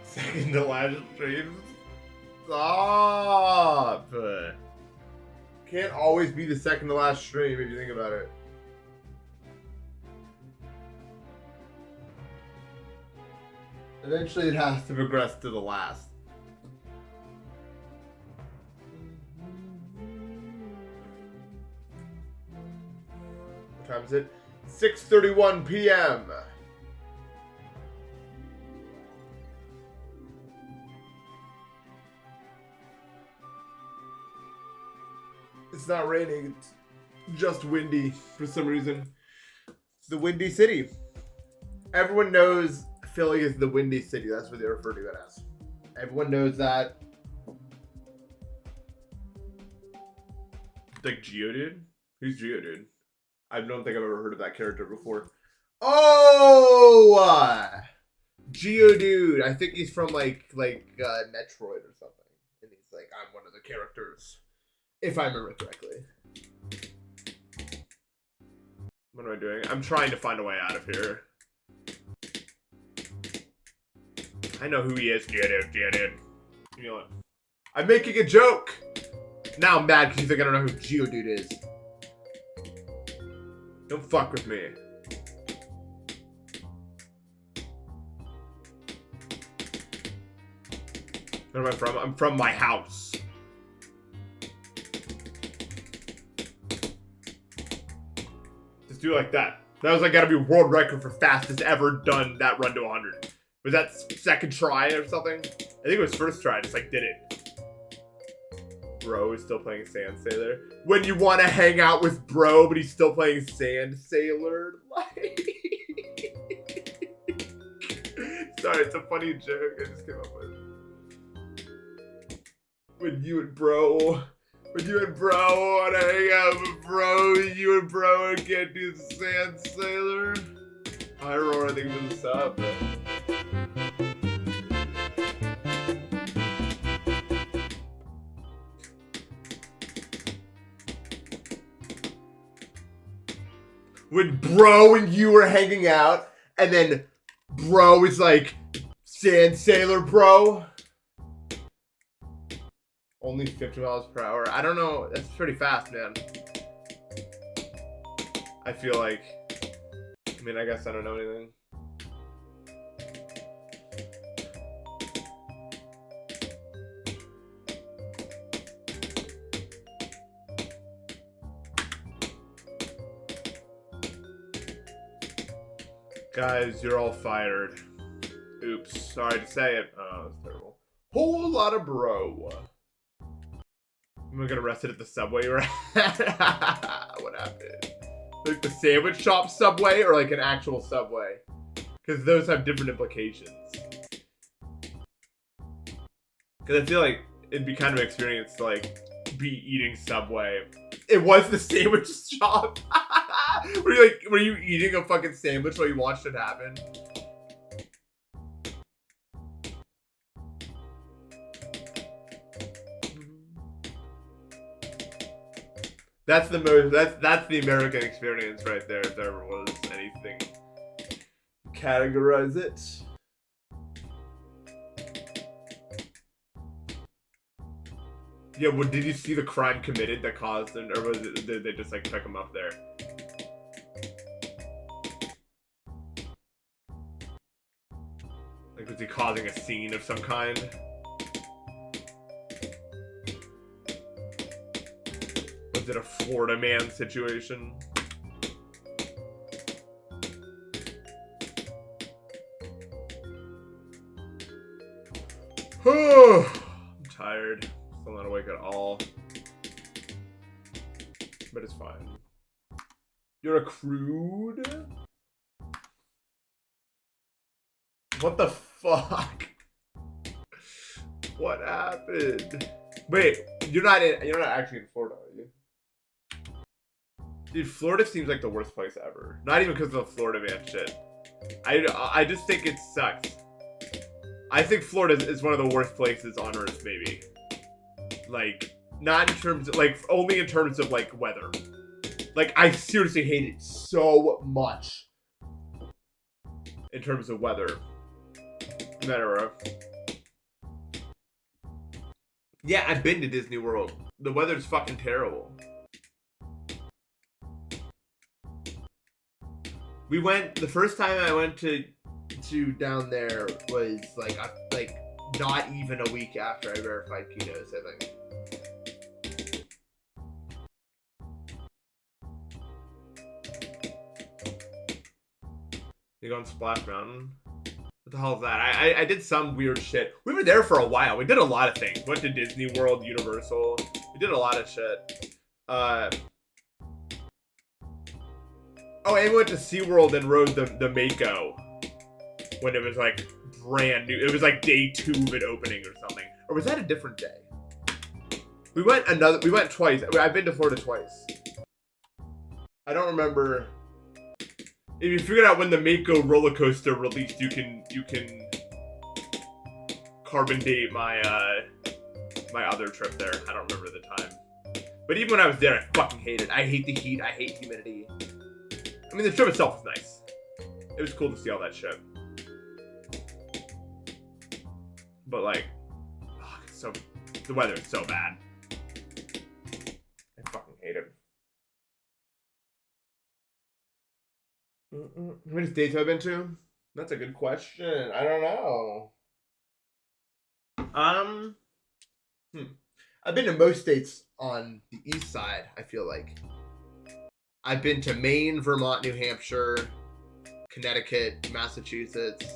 Second to last stream. Stop. Can't always be the second to last stream if you think about it. Eventually it has to progress to the last. What time is it? 6:31 p.m. It's not raining, it's just windy for some reason. It's the Windy City. Everyone knows Philly is the Windy City. That's what they refer to it as. Everyone knows that. Like Geodude? Who's Geodude? I don't think I've ever heard of that character before. Oh! Geodude. I think he's from like Metroid or something. And he's like, I'm one of the characters. If I remember correctly. What am I doing? I'm trying to find a way out of here. I know who he is. Geodude. You know what? I'm making a joke! Now I'm mad because you think I don't know who Geodude is. Don't fuck with me. Where am I from? I'm from my house. Just do it like that. That was like gotta be world record for fastest ever done that run to 100. Was that second try or something? I think it was first try. I just like did it. Bro is still playing Sand Sailor. When you want to hang out with bro, but he's still playing Sand Sailor. Like, sorry, it's a funny joke I just came up with. When you and bro want to hang out with bro, you and bro can't do the Sand Sailor. Hi, Aurora, thank you for the sub. When bro and you were hanging out, and then bro is like, Sand Sailor bro. Only 50 miles per hour. I don't know. That's pretty fast, man. I feel like. I mean, I guess I don't know anything. Guys, you're all fired. Oops. Sorry to say it. Oh, that's terrible. Whole lot of bro. I'm gonna get arrested at the subway you're at. What happened? Like the sandwich shop subway or like an actual subway? Because those have different implications. Because I feel like it'd be kind of an experience to like be eating Subway. It was the sandwich shop. Were you eating a fucking sandwich while you watched it happen? That's the most. That's the American experience right there. If there ever was anything, categorize it. Yeah, well, did you see the crime committed that caused them, or was it, did they just like pick him up there? Like, was he causing a scene of some kind? Was it a Florida man situation? I'm tired. Still not awake at all. But it's fine. You're a crude? What the fuck? What happened? Wait, you're not actually in Florida, are you? Dude, Florida seems like the worst place ever. Not even because of the Florida man shit. I just think it sucks. I think Florida is one of the worst places on earth, maybe. Like, not in terms of, like, only in terms of, like, weather. Like, I seriously hate it so much. In terms of weather. Matter. Yeah, I've been to Disney World. The weather's fucking terrible. We went, the first time I went to down there was like not even a week after I verified ketos, I think. You go on Splash Mountain? What the hell is that? I did some weird shit. We were there for a while. We did a lot of things. Went to Disney World, Universal. We did a lot of shit. Oh, and we went to SeaWorld and rode the Mako when it was like brand new. It was like day 2 of it opening or something. Or was that a different day? We went twice. I've been to Florida twice. I don't remember. If you figured out when the Mako roller coaster released, you can carbon date my my other trip there. I don't remember the time. But even when I was there, I fucking hate it. I hate the heat. I hate humidity. I mean, the trip itself was nice. It was cool to see all that shit. But like, so the weather is so bad. I fucking hate it. How many states have I been to? That's a good question. I don't know. I've been to most states on the east side, I feel like. I've been to Maine, Vermont, New Hampshire, Connecticut, Massachusetts.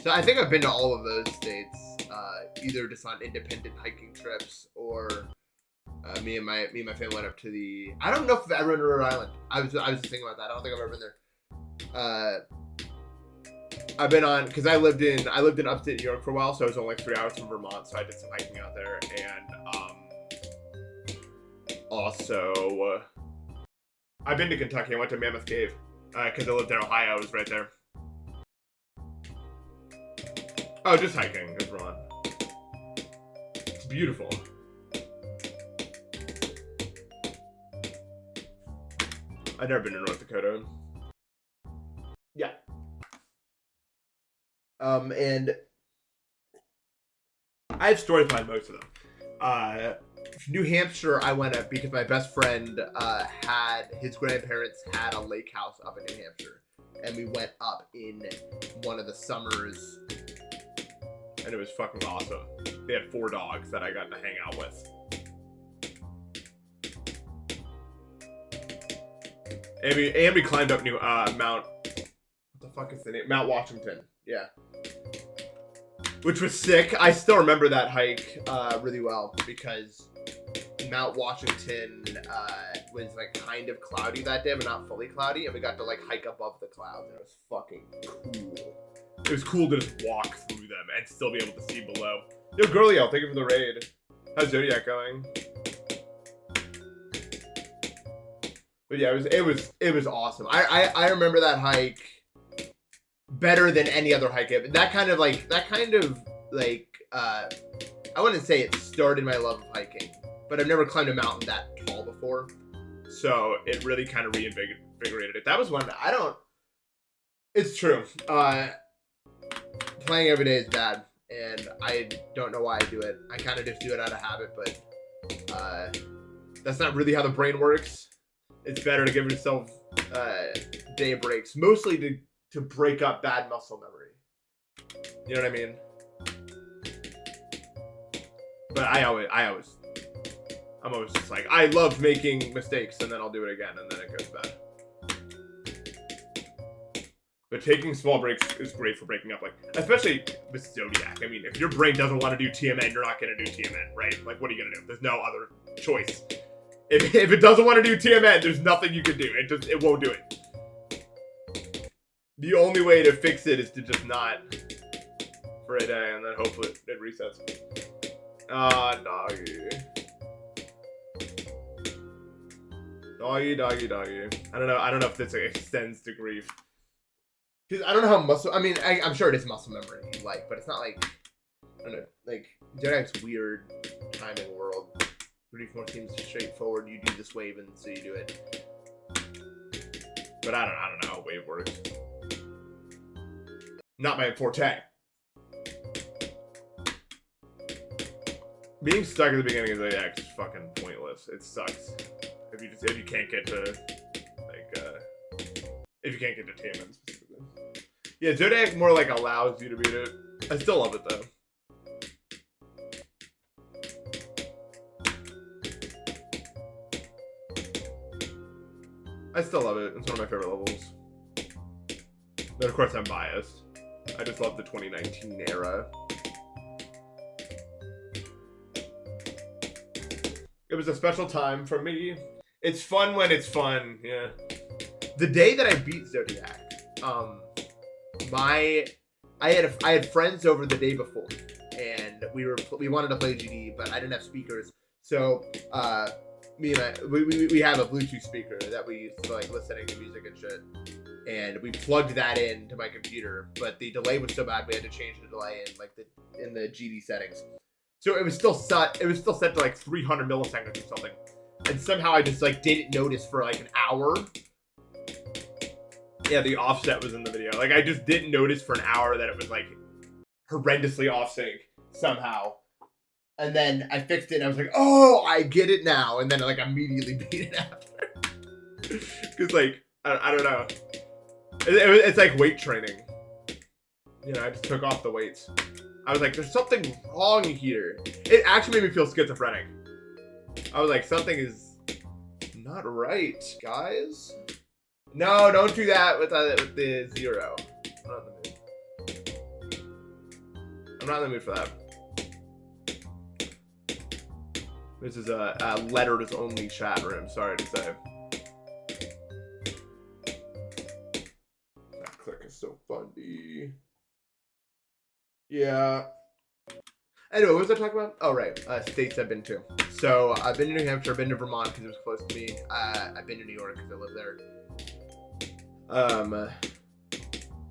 So I think I've been to all of those states, either just on independent hiking trips or me and my family went up to the. I don't know if I've ever been to Rhode Island. I was just thinking about that. I don't think I've ever been there. I've been on because I lived in upstate New York for a while, so I was only like 3 hours from Vermont, so I did some hiking out there, and also I've been to Kentucky. I went to Mammoth Cave because I lived in Ohio. I was right there. Oh, just hiking in Vermont. It's beautiful. I've never been to North Dakota. Yeah. And I have stories behind most of them. New Hampshire, I went up because my best friend had his grandparents had a lake house up in New Hampshire, and we went up in one of the summers, and it was fucking awesome. They had 4 dogs that I got to hang out with. And we climbed up Mount. What the fuck is the name? Mount Washington. Yeah. Which was sick. I still remember that hike really well because Mount Washington was like kind of cloudy that day, but not fully cloudy, and we got to like hike above the clouds, and it was fucking cool. It was cool to just walk through them and still be able to see below. Yo, Girlio, thank you for the raid. How's Zodiac going? But yeah, it was awesome. I remember that hike better than any other hike. That kind of like I wouldn't say it started my love of hiking, but I've never climbed a mountain that tall before, so it really kind of reinvigorated it. That was one I don't. It's true. Playing every day is bad, and I don't know why I do it. I kind of just do it out of habit, but that's not really how the brain works. It's better to give yourself day breaks, mostly to break up bad muscle memory. You know what I mean? But I'm always just like, I love making mistakes, and then I'll do it again, and then it goes bad. But taking small breaks is great for breaking up, like, especially with Zodiac. I mean, if your brain doesn't want to do TMN, you're not going to do TMN, right? Like, what are you going to do? There's no other choice. If it doesn't want to do TMN, there's nothing you can do. It won't do it. The only way to fix it is to just not for a day, and then hopefully it resets. Doggy. Doggy. I don't know if this extends to grief. Because I don't know how muscle. I mean, I'm sure it is muscle memory, like, but it's not like, I don't know, like Zodiac's weird timing world. Grief more seems straightforward. You do this wave, and so you do it. But I don't know how wave works. Not my forte. But Being stuck at the beginning of the act is fucking pointless. It sucks. If you can't get to if you can't get to Taman specifically. Yeah, Zodiac more like allows you to beat it. I still love it though. I still love it. It's one of my favorite levels. But of course I'm biased. I just love the 2019 era. It was a special time for me. It's fun when it's fun, yeah. The day that I beat Zodiac, I had friends over the day before, and we wanted to play GD, but I didn't have speakers, so we have a Bluetooth speaker that we use for like listening to music and shit, and we plugged that into my computer, but the delay was so bad we had to change the delay in the GD settings. So it was still set to like 300 milliseconds or something. And somehow I just like didn't notice for like an hour. Yeah, the offset was in the video. Like I just didn't notice for an hour that it was like horrendously off sync somehow. And then I fixed it and I was like, oh, I get it now. And then I like immediately beat it after. Cause like, I don't know. It's like weight training. You know, I just took off the weights. I was like, there's something wrong here. It actually made me feel schizophrenic. I was like, something is not right, guys. No, don't do that with the 0. I'm not in the mood for that. This is a letters only chat room, sorry to say. That click is so funny. Yeah. Anyway, what was I talking about? Oh, right. States I've been to. So, I've been to New Hampshire, I've been to Vermont because it was close to me. I've been to New York because I live there.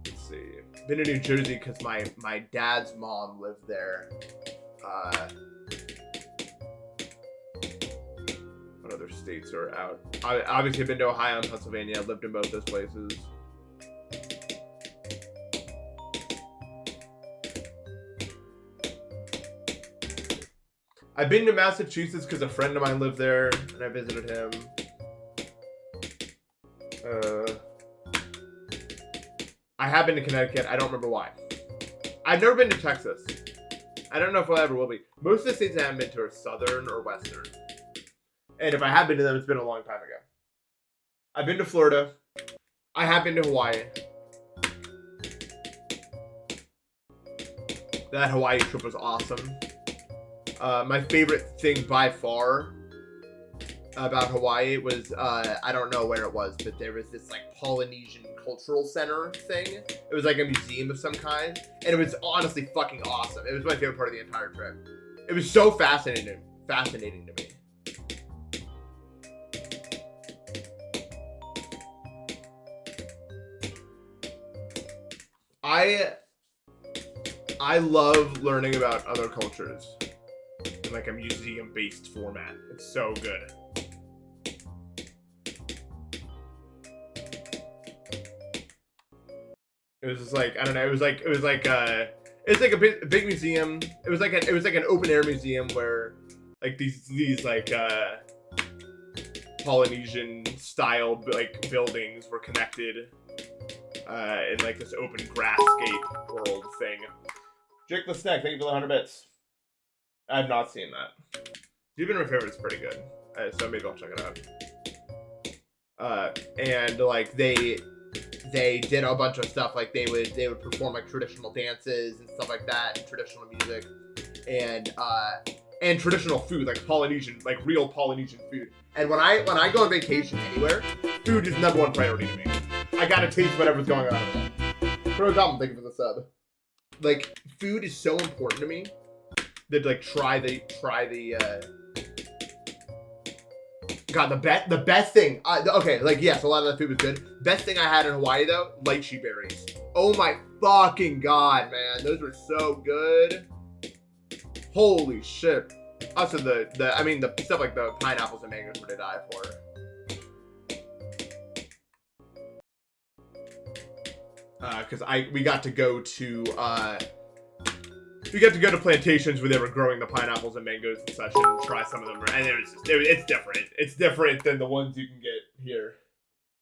Let's see. Been to New Jersey because my dad's mom lived there. What other states are out? Obviously, I've been to Ohio and Pennsylvania. I've lived in both those places. I've been to Massachusetts because a friend of mine lived there, and I visited him. I have been to Connecticut. I don't remember why. I've never been to Texas. I don't know if I ever will be. Most of the states I haven't been to are southern or western. And if I have been to them, it's been a long time ago. I've been to Florida. I have been to Hawaii. That Hawaii trip was awesome. My favorite thing by far about Hawaii was, I don't know where it was, but there was this like Polynesian cultural center thing. It was like a museum of some kind, and it was honestly fucking awesome. It was my favorite part of the entire trip. It was so fascinating to me. I love learning about other cultures in like a museum-based format. It's so good. It was just like, I don't know, it was like a big museum. It was like an open air museum where like these like Polynesian style like buildings were connected in like this open grasscape world thing. Jake the Snack, thank you for the 100 bits. I have not seen that. You've been my favorite. It's pretty good. So maybe I'll check it out. And like they did a bunch of stuff. Like they would perform like traditional dances and stuff like that, and traditional music, and traditional food, like Polynesian, like real Polynesian food. And when I go on vacation anywhere, food is #1 priority to me. I gotta taste whatever's going on in it. Pro Tom, thank you for the sub. Like food is so important to me. That like try the God, the best thing. Okay, like yes, a lot of the food was good. Best thing I had in Hawaii though, lychee berries. Oh my fucking god, man, those were so good. Holy shit. Also the stuff like the pineapples and mangoes were to die for. Because we got to go to we got to go to plantations where they were growing the pineapples and mangoes and such, and try some of them. And it's different. It's different than the ones you can get here.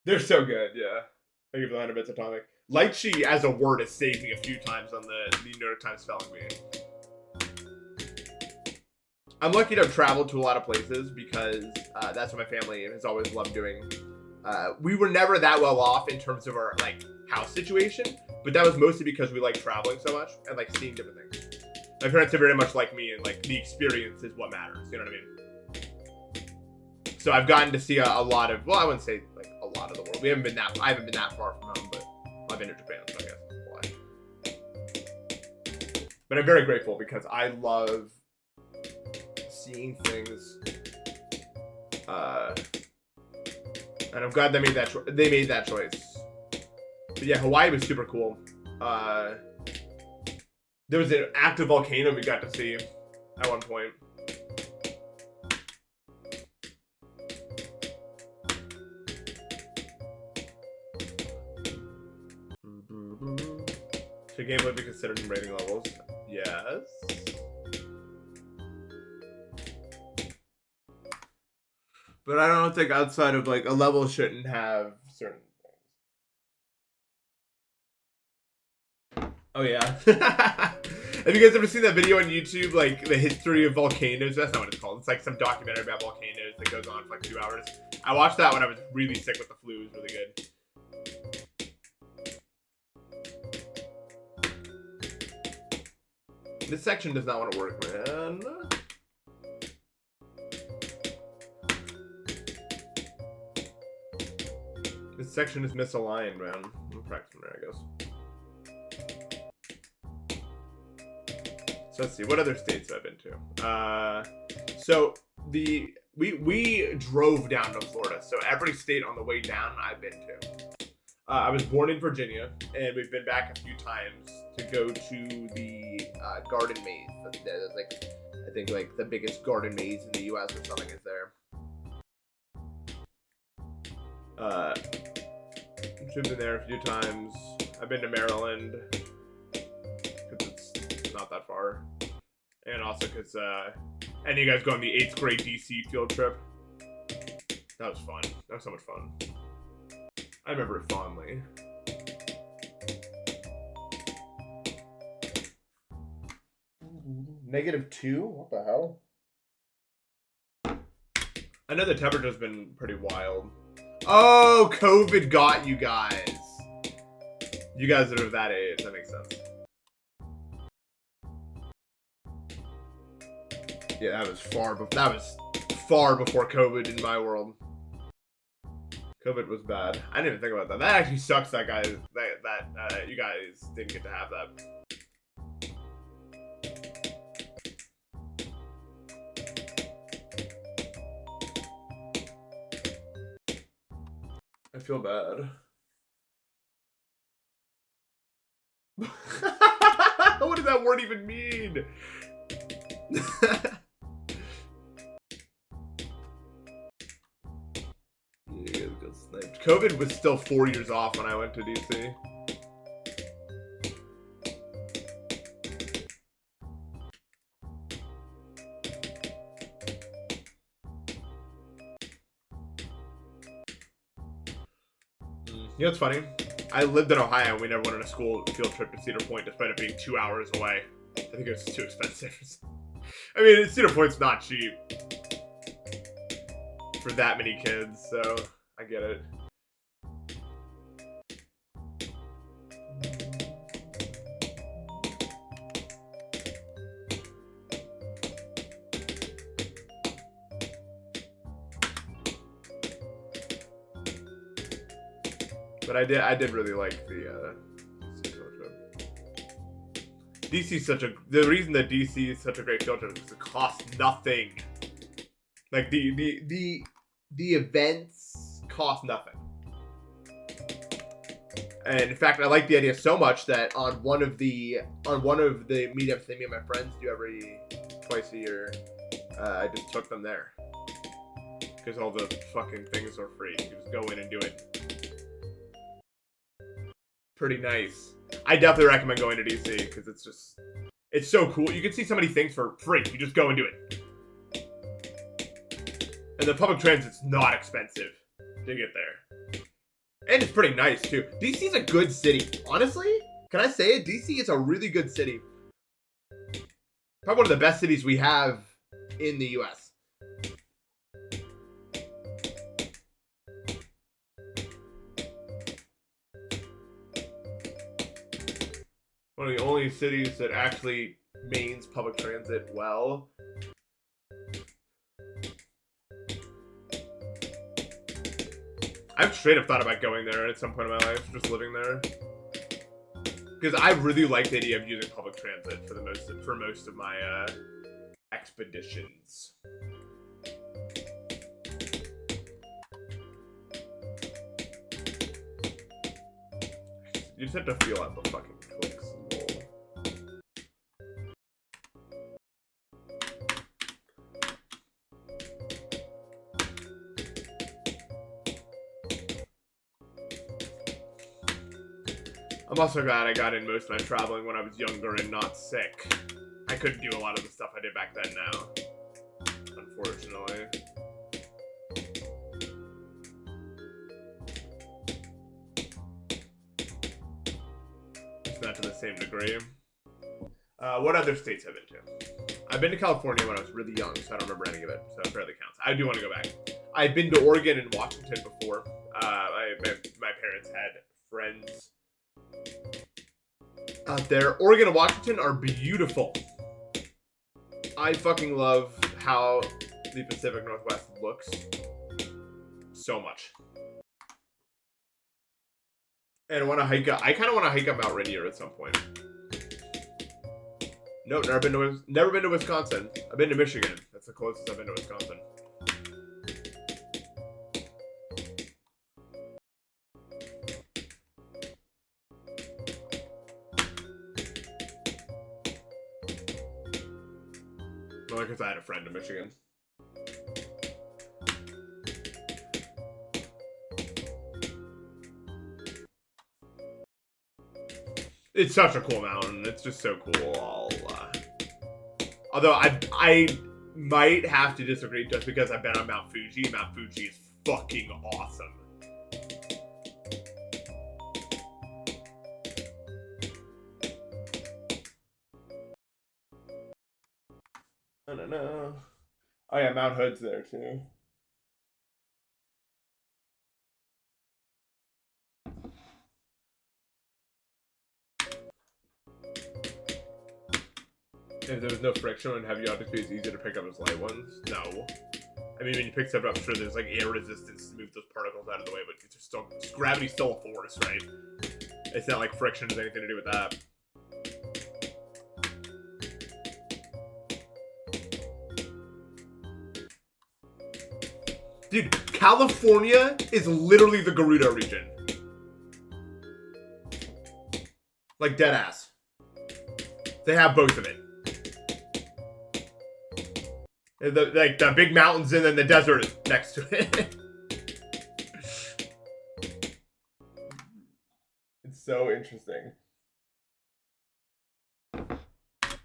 They're so good, yeah. Thank you for the 100 bits atomic. Lychee as a word has saved me a few times on the New York Times spelling bee. I'm lucky to have traveled to a lot of places because that's what my family has always loved doing. We were never that well off in terms of our like house situation, but that was mostly because we like traveling so much and like seeing different things. My parents are very much like me, and like the experience is what matters. You know what I mean? So I've gotten to see a lot of. Well, I wouldn't say like a lot of the world. I haven't been that far from home, but I've been to Japan, so I guess that's why. But I'm very grateful because I love seeing things. And I'm glad they made that choice. But yeah, Hawaii was super cool. There was an active volcano we got to see at one point. Should gameplay be considered in rating levels? Yes. But I don't think outside of like a level shouldn't have certain things. Oh yeah. Have you guys ever seen that video on YouTube, like the history of volcanoes? That's not what it's called. It's like some documentary about volcanoes that goes on for like 2 hours. I watched that when I was really sick with the flu. It was really good. This section does not want to work, man. This section is misaligned, man. I'll practice from there, I guess. So let's see, what other states have I been to? So we drove down to Florida. So every state on the way down I've been to. I was born in Virginia, and we've been back a few times to go to the garden maze. That's like, I think like the biggest garden maze in the U.S. or something is there. I've been there a few times. I've been to Maryland because it's not that far, and also because and you guys go on the 8th grade DC field trip. That was fun. That was so much fun. I remember it fondly. -2? What the hell? I know the temperature's been pretty wild. Oh, COVID got you guys. You guys are of that age. That makes sense. Yeah, that was far before COVID in my world. COVID was bad. I didn't even think about that. That actually sucks that you guys didn't get to have that. I feel bad. What does that word even mean? COVID was still 4 years off when I went to DC. You know what's funny? I lived in Ohio and we never went on a school field trip to Cedar Point despite it being 2 hours away. I think it was too expensive. I mean, Cedar Point's not cheap for that many kids, so I get it. But I did really like the DC's the reason that DC is such a great field trip is because it costs nothing. Like the events cost nothing. And in fact, I like the idea so much that on one of the meetups that me and my friends do twice a year, I just took them there. Because all the fucking things are free. You can just go in and do it. Pretty nice. I definitely recommend going to DC because It's so cool. You can see so many things for free. You just go and do it. And the public transit's not expensive to get there. And it's pretty nice, too. DC's a good city. Honestly, can I say it? DC is a really good city. Probably one of the best cities we have in the U.S. One of the only cities that actually mains public transit well. I've straight up thought about going there at some point in my life, just living there. Because I really like the idea of using public transit for most of my expeditions. You just have to feel out the fucking clicks. I'm also glad I got in most of my traveling when I was younger and not sick. I couldn't do a lot of the stuff I did back then now, unfortunately. It's not to the same degree. What other states have I been to? I've been to California when I was really young, so I don't remember any of it, so it barely counts. I do want to go back. I've been to Oregon and Washington before. My parents had friends out there. Oregon and Washington are beautiful. I fucking love how the Pacific Northwest looks so much. And I want to hike up. I kind of want to hike up Mount Rainier at some point. Nope, never been to Wisconsin. I've been to Michigan. That's the closest I've been to Wisconsin. Only because I had a friend in Michigan. It's such a cool mountain. It's just so cool. Although I might have to disagree just because I've been on Mount Fuji. Mount Fuji is fucking awesome. I don't know. Oh yeah, Mount Hood's there too. If there was no friction on heavy objects, it's easier to pick up as light ones. No. I mean, when you pick stuff up, sure, there's like air resistance to move those particles out of the way, but it's just still, gravity's still a force, right? It's not like friction has anything to do with that. Dude, California is literally the Gerudo region. Like, dead ass. They have both of it. The big mountains and then the desert next to it. It's so interesting.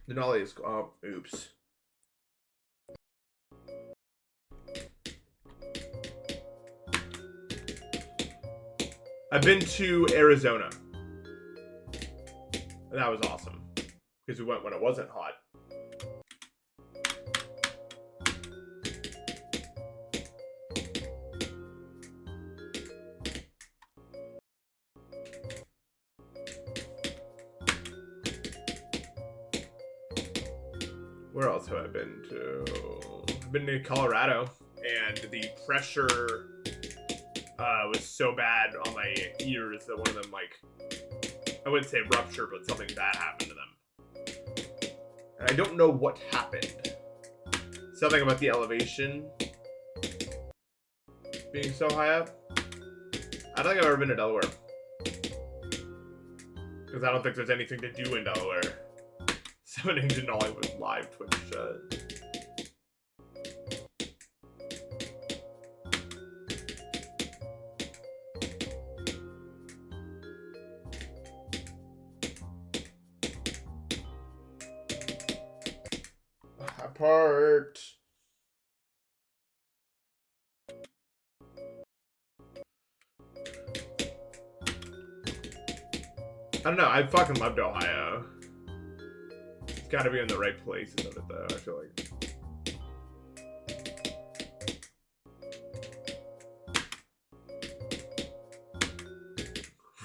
Denali is... Oh, oops. I've been to Arizona. And that was awesome. Because we went when it wasn't hot. Where else have I been to? I've been to Colorado, and the pressure was so bad on my ears that one of them, like, I wouldn't say ruptured, but something bad happened to them. And I don't know what happened. Something about the elevation being so high up. I don't think I've ever been to Delaware. Because I don't think there's anything to do in Delaware. 7 Ancient Nolly was live Twitch chat. apart. I don't know. I fucking loved Ohio. It's got to be in the right places of it, though. I feel like.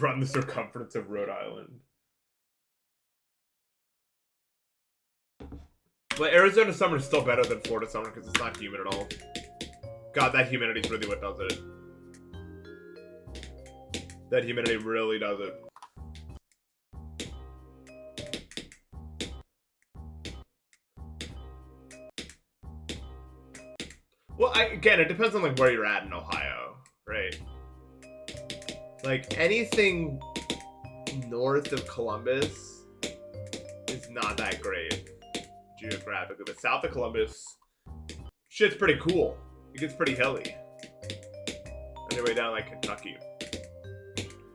Run the circumference of Rhode Island. But Arizona summer is still better than Florida summer because it's not humid at all. God, that humidity is really what does it. That humidity really does it. Well, again, it depends on like where you're at in Ohio, right? Like anything north of Columbus is not that great geographically, but south of Columbus, shit's pretty cool. It gets pretty hilly. On your way down like Kentucky.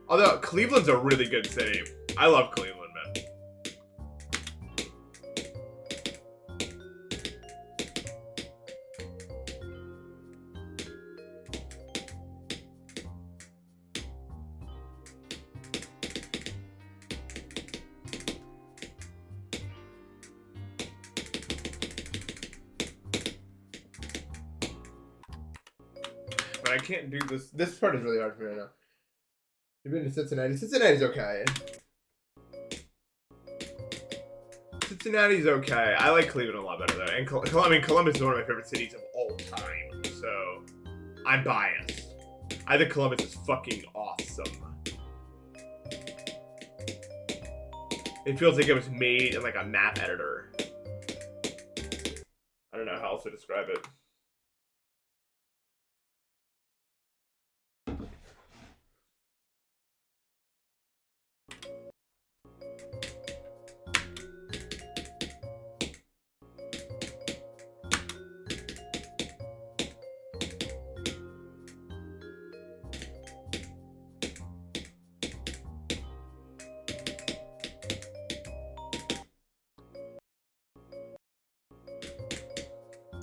Although Cleveland's a really good city. I love Cleveland, man. But I can't do this. This part is really hard for me right now. You've been to Cincinnati. Cincinnati's okay. Cincinnati's okay. I like Cleveland a lot better though. And I mean, Columbus is one of my favorite cities of all time. So I'm biased. I think Columbus is fucking awesome. It feels like it was made in like a map editor. I don't know how else to describe it.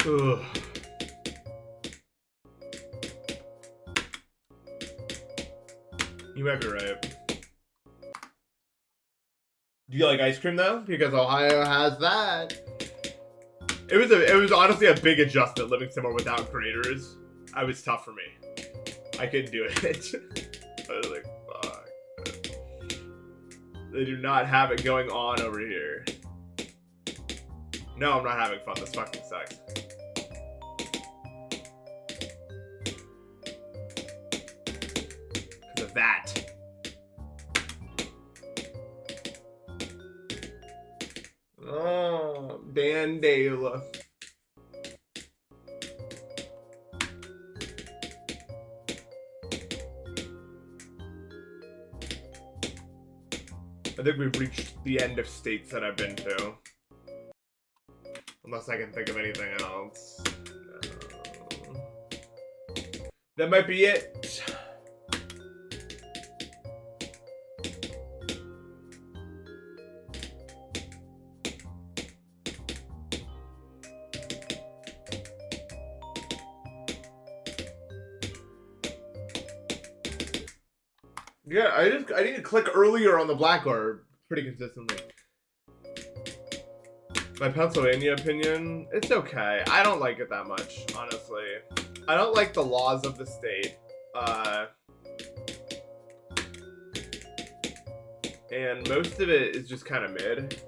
Ugh. You might be right. Do you like ice cream though? Because Ohio has that. It was honestly a big adjustment living somewhere without graders. It was tough for me. I couldn't do it. I was like, fuck. They do not have it going on over here. No, I'm not having fun. This fucking sucks. Because of that. Oh, Bandela. I think we've reached the end of states that I've been to. Unless I can think of anything else. That might be it. Yeah, I need to click earlier on the black bar pretty consistently. My Pennsylvania opinion, it's okay. I don't like it that much, honestly. I don't like the laws of the state. And most of it is just kind of mid.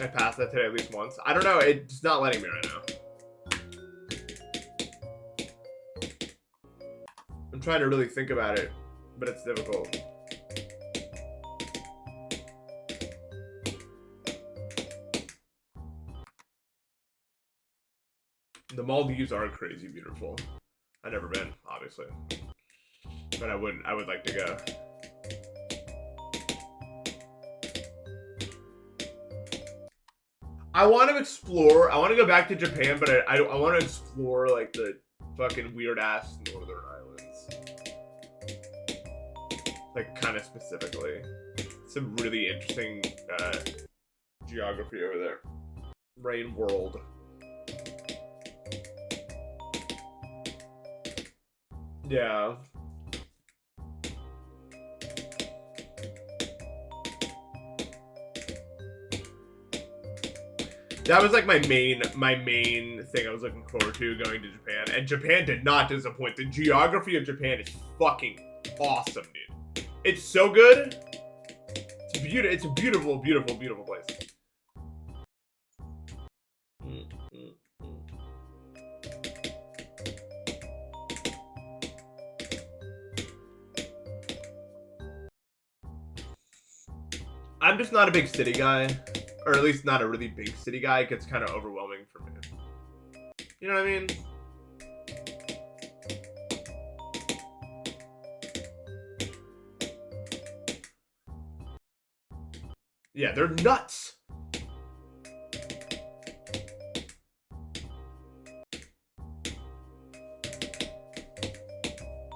I passed that today at least once. I don't know, it's not letting me right now. I'm trying to really think about it, but it's difficult. The Maldives are crazy beautiful. I've never been, obviously. But I would like to go. I want to explore, I want to go back to Japan, but I want to explore like the fucking weird ass northern islands. Like kind of specifically. Some really interesting geography over there. Rain World. Yeah. That was like my main thing I was looking forward to going to Japan. And Japan did not disappoint. The geography of Japan is fucking awesome, dude. It's so good. It's a beautiful, beautiful, beautiful place. I'm just not a big city guy, or at least not a really big city guy. It gets kind of overwhelming for me. You know what I mean? Yeah, they're nuts.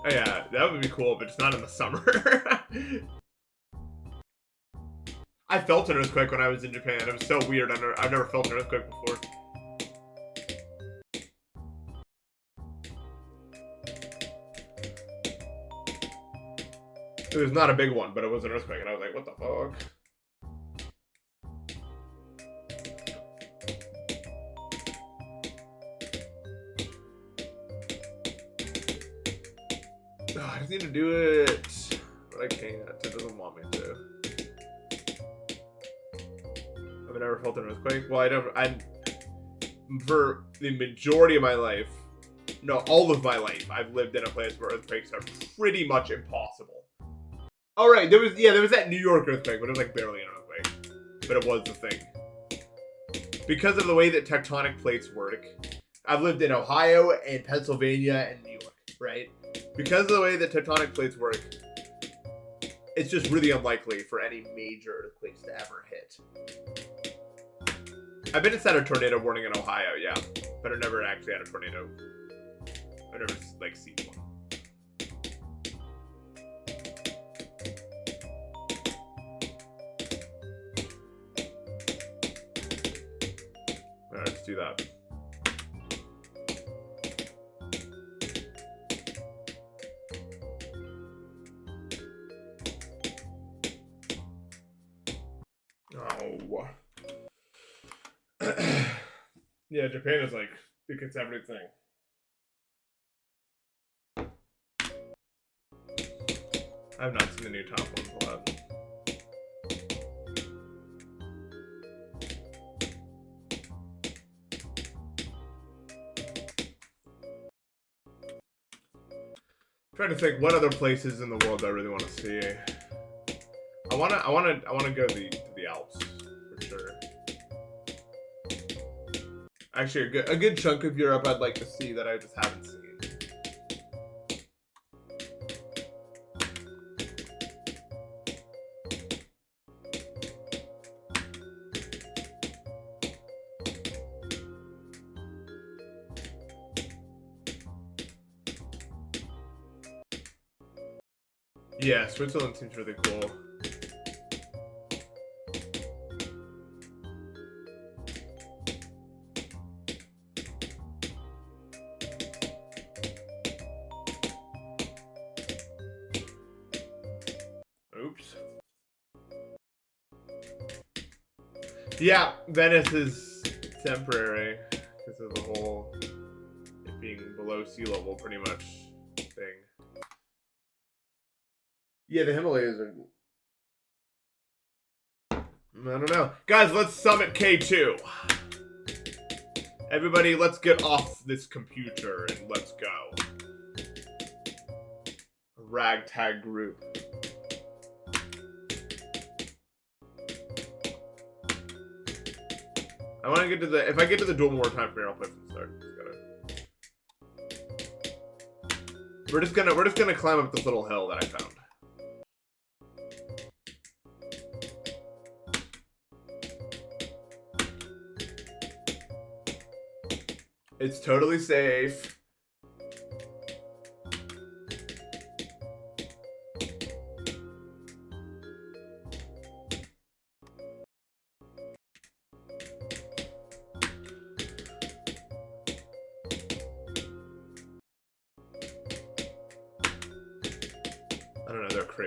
Oh yeah, that would be cool, but it's not in the summer. I felt an earthquake when I was in Japan. It was so weird. I've never felt an earthquake before. It was not a big one, but it was an earthquake, and I was like, what the fuck? Oh, I just need to do it, but I can't. It doesn't want me to. I've never felt an earthquake. Well, for the majority of my life, no, all of my life, I've lived in a place where earthquakes are pretty much impossible. Oh, right, there was that New York earthquake, but it was like barely an earthquake. But it was the thing. Because of the way that tectonic plates work, I've lived in Ohio and Pennsylvania and New York, right? Because of the way that tectonic plates work, it's just really unlikely for any major earthquakes to ever hit. I've been inside a tornado warning in Ohio, yeah, but I've never actually had a tornado. I've never, like, seen one. Alright, let's do that. Oh. Yeah, Japan is like, it gets everything. I've not seen the new top ones a lot. I'm trying to think what other places in the world I really want to see. I wanna go to the Alps for sure. Actually, a good chunk of Europe I'd like to see that I just haven't seen. Yeah, Switzerland seems really cool. Oops. Yeah, Venice is temporary because of the whole it being below sea level pretty much thing. Yeah, the Himalayas are... I don't know. Guys, let's summit K2. Everybody, let's get off this computer and let's go. A ragtag group. I want to get to the... If I get to the duel more time from here, I'll play from the start. We're just gonna climb up this little hill that I found. It's totally safe.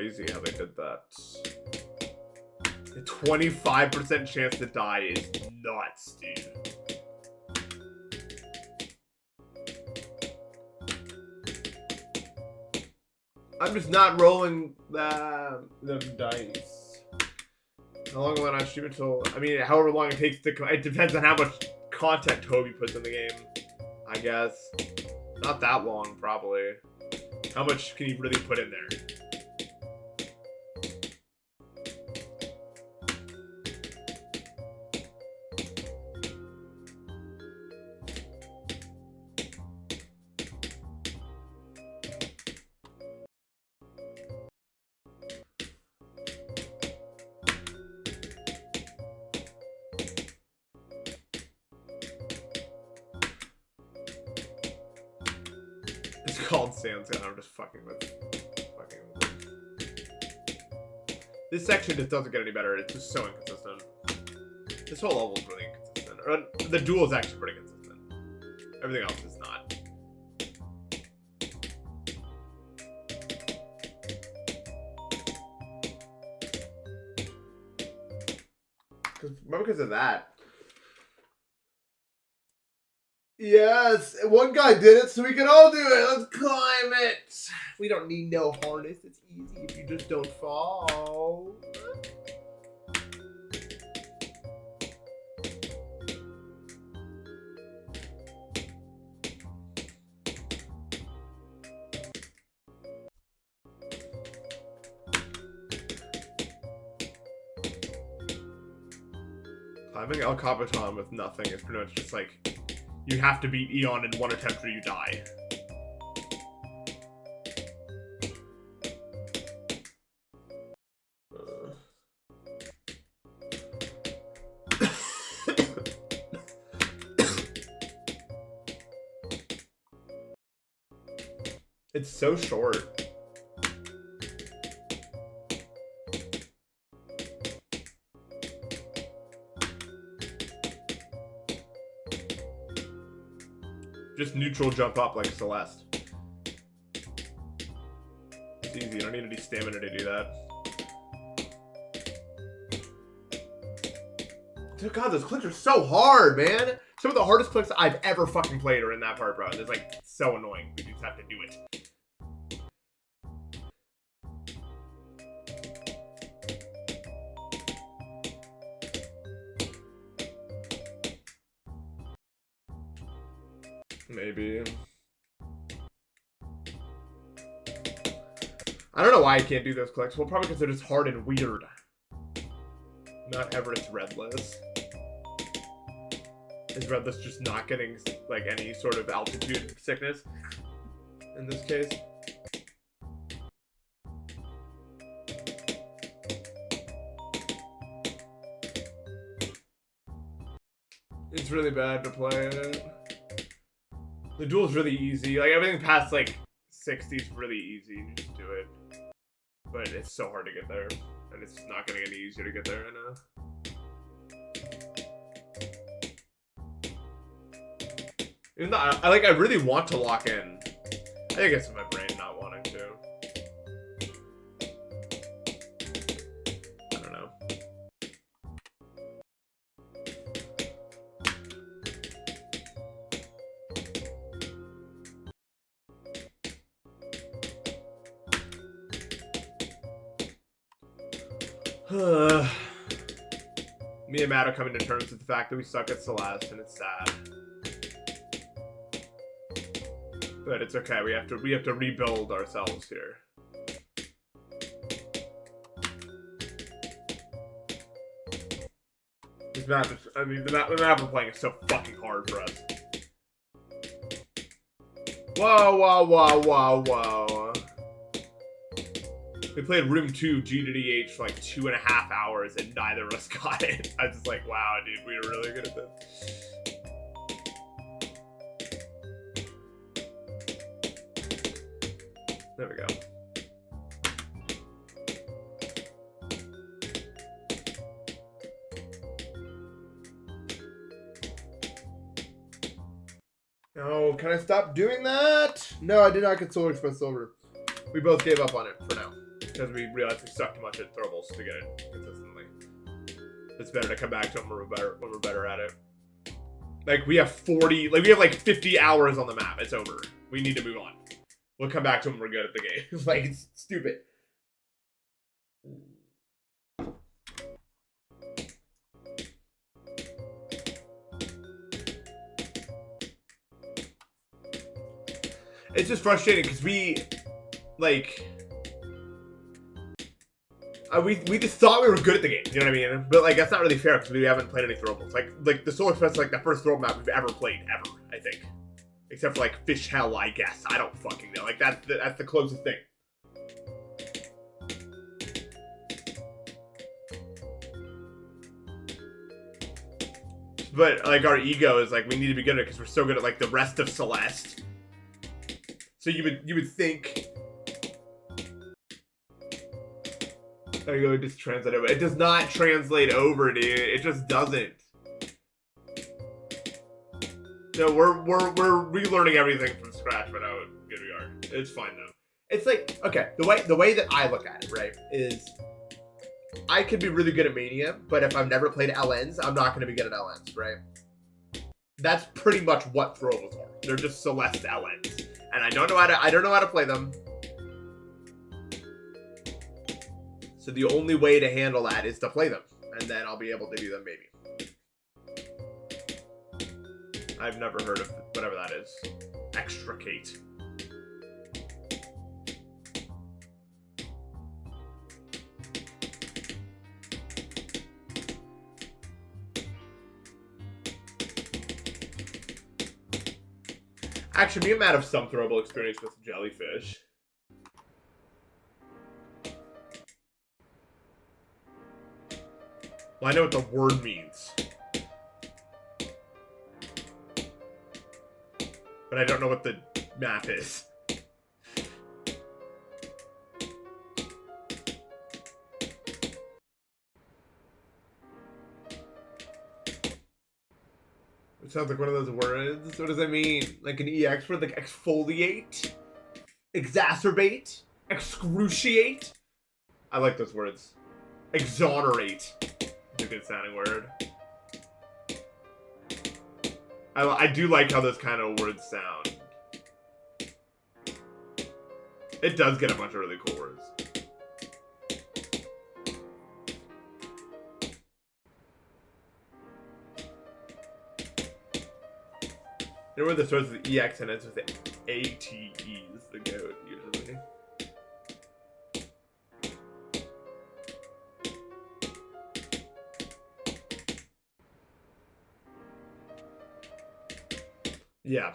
crazy how they did that. A 25% chance to die is nuts, dude. I'm just not rolling the dice. How long will I not stream until? I mean, however long it takes to. It depends on how much content Toby puts in the game. I guess not that long, probably. How much can you really put in there? It's called Sand's. I'm just fucking with it. This section just doesn't get any better. It's just so inconsistent. This whole level is really inconsistent. Or, the duel is actually pretty consistent. Everything else is not. Because of that. Yes, one guy did it, so we can all do it. Let's climb it. We don't need no harness. It's easy if you just don't fall. Climbing El Capitan with nothing is pretty much just like, you have to beat Eon in one attempt or you die. It's so short. Just neutral jump up like Celeste. It's easy, you don't need any stamina to do that. Oh God, those clicks are so hard, man! Some of the hardest clicks I've ever fucking played are in that part, bro. It's like so annoying. We just have to do it. Maybe. I don't know why I can't do those clicks. Well, probably because they're just hard and weird. Not Everest Redless. Is Redless just not getting, like, any sort of altitude sickness? In this case? It's really bad to play it. The duel's really easy. Like, everything past, like, 60 is really easy. You just do it. But it's so hard to get there. And it's not getting any easier to get there, I know. Even though I really want to lock in. I think it's my brain not wanting to. I don't know. Me and Matt are coming to terms with the fact that we suck at Celeste, and it's sad. But it's okay. We have to rebuild ourselves here. This map is, I mean, the map we're playing is so fucking hard for us. Whoa, whoa, whoa, whoa, whoa. We played Room 2 G to DH for like 2.5 hours and neither of us got it. I was just like, wow, dude, we were really good at this. There we go. Oh, can I stop doing that? No, I did not get Solar Express Silver. We both gave up on it for now. because we realized we suck too much at throwables to get it consistently. It's better to come back to them when we're better at it. Like, we have 40, like, we have like 50 hours on the map. It's over. We need to move on. We'll come back to them when we're good at the game. Like, it's stupid. It's just frustrating because we, like, we just thought we were good at the game, you know what I mean? But, like, that's not really fair because we haven't played any throwables. Like the Solar Fest is, like, the first throwable map we've ever played, ever, I think. Except for, like, Fish Hell, I guess. I don't fucking know. Like, that's the closest thing. But, like, our ego is, like, we need to be good at it because we're so good at, like, the rest of Celeste. So you would think... There you go, just translate over. It does not translate over, dude. It just doesn't. No, we're relearning everything from scratch, but how good we are. It's fine though. It's like, okay, the way that I look at it, right, is I could be really good at Mania, but if I've never played LNs, I'm not gonna be good at LNs, right? That's pretty much what throwables are. They're just Celeste LNs. And I don't know how to play them. So the only way to handle that is to play them. And then I'll be able to do them, maybe. I've never heard of whatever that is. Extricate. Actually, me and Matt have some throwable experience with jellyfish. Well, I know what the word means. But I don't know what the map is. It sounds like one of those words. What does that mean? Like an EX word? Like exfoliate? Exacerbate? Excruciate? I like those words. Exonerate. It's a good sounding word. I do like how those kind of words sound. It does get a bunch of really cool words. You know where this starts with EX and ends with ATEs, the goat, usually. Yeah.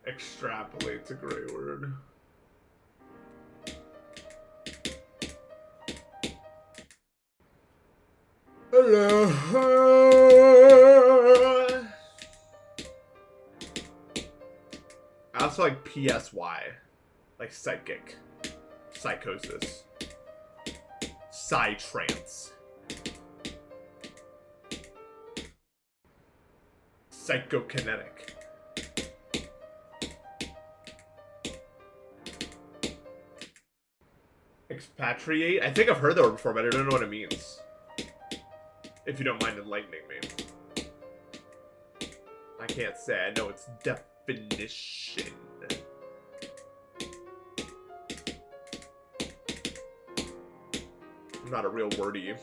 Extrapolate's a great word. Hello. I also like PSY. Like psychic. Psychosis. Psytrance. Psychokinetic. Expatriate? I think I've heard that word before, but I don't know what it means. If you don't mind enlightening me. I can't say I know its definition. I'm not a real wordy.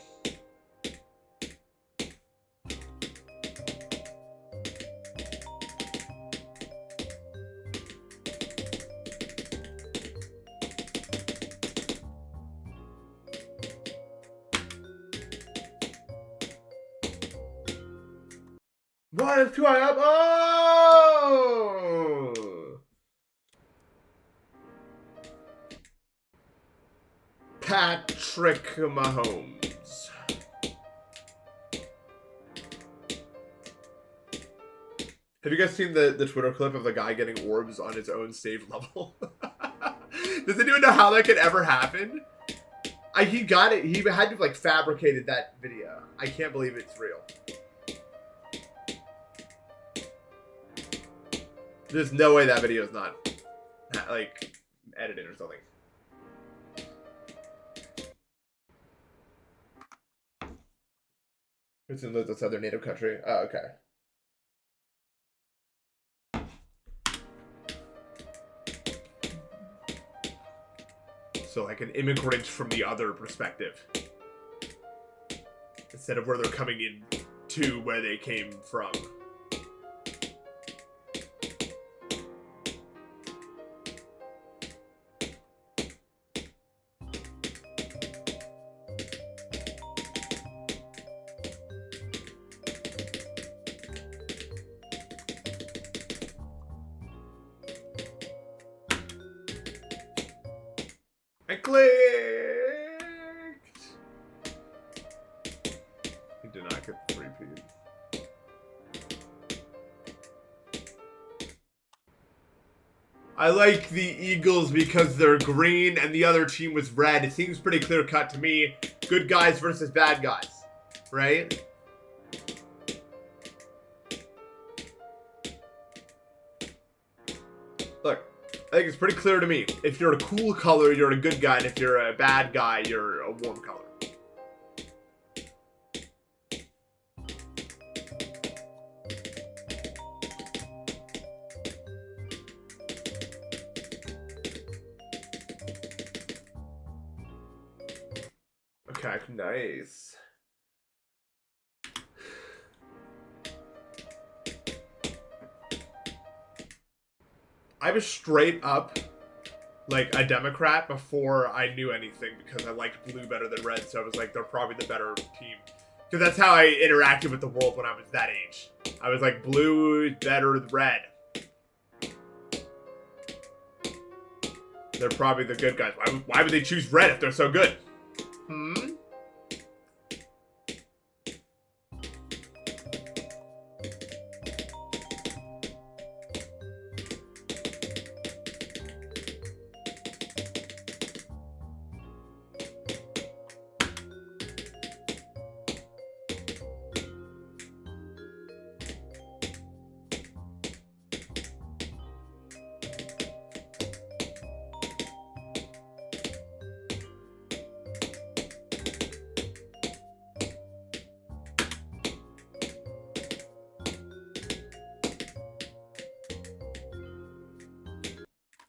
What is 2 I up? Oh! Patrick Mahomes. Have you guys seen the Twitter clip of the guy getting orbs on his own save level? Does anyone know how that could ever happen? He got it. He had to have, like, fabricated that video. I can't believe it's real. There's no way that video is not, like, edited or something. It's in the southern native country. Oh, okay. So, like, an immigrant from the other perspective. Instead of where they're coming in to where they came from. I clicked! He did not get the 3P. I like the Eagles because they're green and the other team was red. It seems pretty clear cut to me. Good guys versus bad guys, right? Look, I think it's pretty clear to me. If you're a cool color, you're a good guy, and if you're a bad guy, you're a warm color. Okay, nice. I was straight up, like, a Democrat before I knew anything because I liked blue better than red, so I was like, they're probably the better team. Because that's how I interacted with the world when I was that age. I was like, blue is better than red. They're probably the good guys. Why would they choose red if they're so good?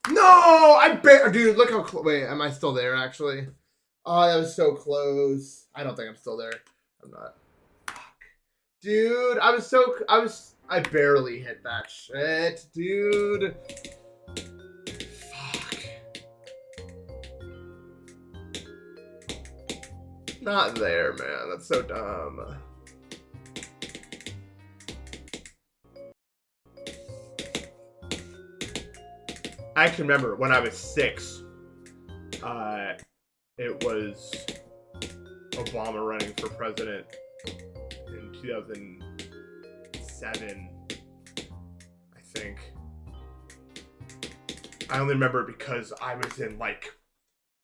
No! Dude, look how close. Wait, am I still there, actually? Oh, that was so close. I don't think I'm still there. I'm not. Fuck. Dude, I barely hit that shit, dude. Fuck. Not there, man. That's so dumb. I actually remember when I was 6, it was Obama running for president in 2007, I think. I only remember it because I was in, like,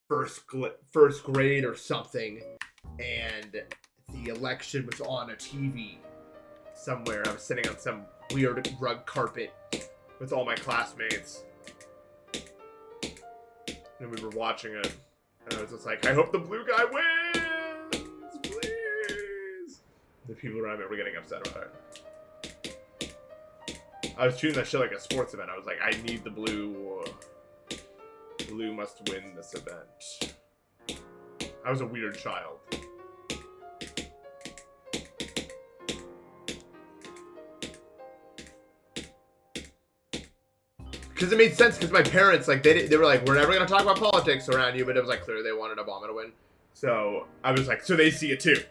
first grade or something, and the election was on a TV somewhere. I was sitting on some weird rug carpet with all my classmates. And we were watching it, and I was just like, I hope the blue guy wins, please. The people around me were getting upset about it. I was treating that shit like a sports event. I was like, I need the blue. Blue must win this event. I was a weird child. Because it made sense, because my parents, like, they were like, we're never going to talk about politics around you, but it was like, clearly they wanted Obama to win. So, I was like, so they see it too.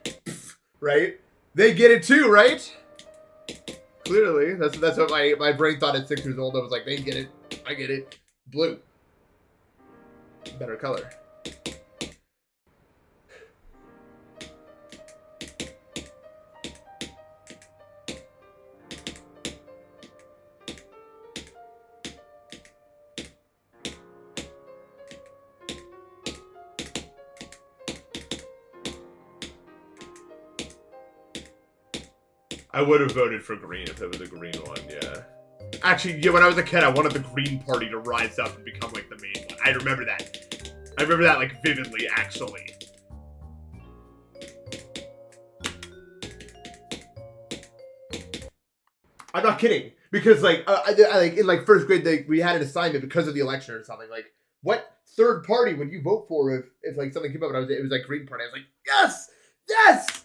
Right? They get it too, right? Clearly. That's what my brain thought at 6 years old. I was like, they get it. I get it. Blue. Better color. I would have voted for green if it was a green one, yeah. Actually, yeah, when I was a kid, I wanted the Green Party to rise up and become, like, the main one. I remember that. I remember that, like, vividly, actually. I'm not kidding. Because, like, like in, like, first grade, we had an assignment because of the election or something. Like, what third party would you vote for if like, something came up and it was, like, Green Party? I was like, yes! Yes!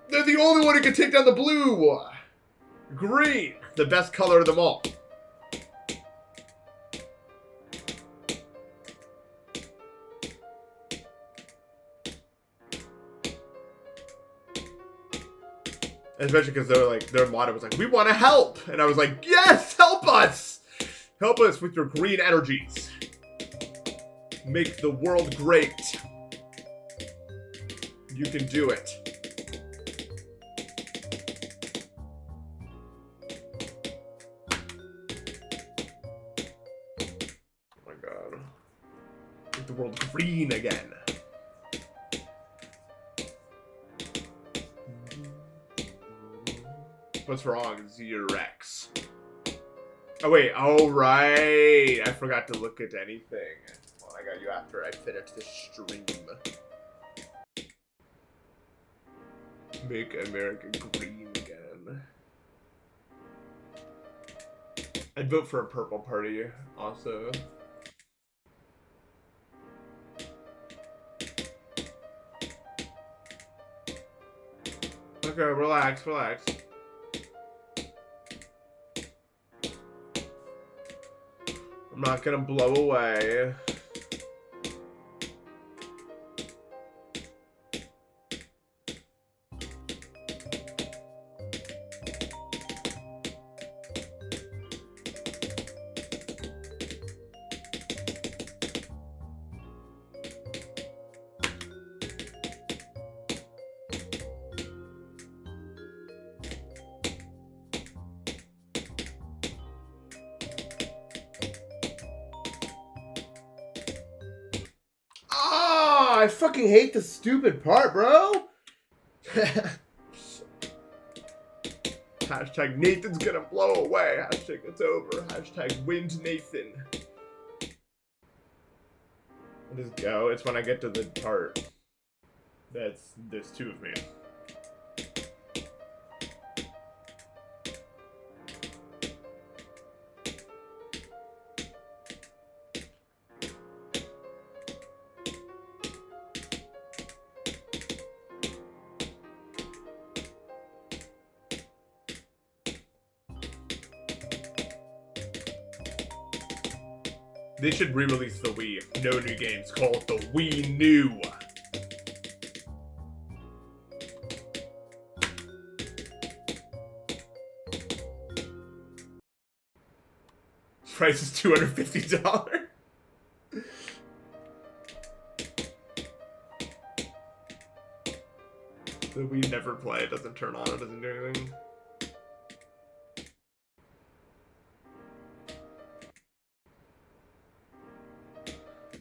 They're the only one who can take down the blue! Green! The best color of them all. Especially because their motto was like, we want to help! And I was like, yes! Help us! Help us with your green energies. Make the world great. You can do it. Oh my god. Make the world green again. What's wrong? Xerox. Oh wait, oh right. I forgot to look at anything. Well, I got you after I finished the stream. Make America green again. I'd vote for a purple party, also. Okay, relax, relax. I'm not gonna blow away. I fucking hate the stupid part, bro. Hashtag Nathan's gonna blow away. Hashtag it's over. Hashtag wind Nathan. I'll just go. It's when I get to the part. There's two of me. They should re-release the Wii. No new games. Call it the Wii New. Price is $250. The Wii never play. It doesn't turn on. It doesn't do anything.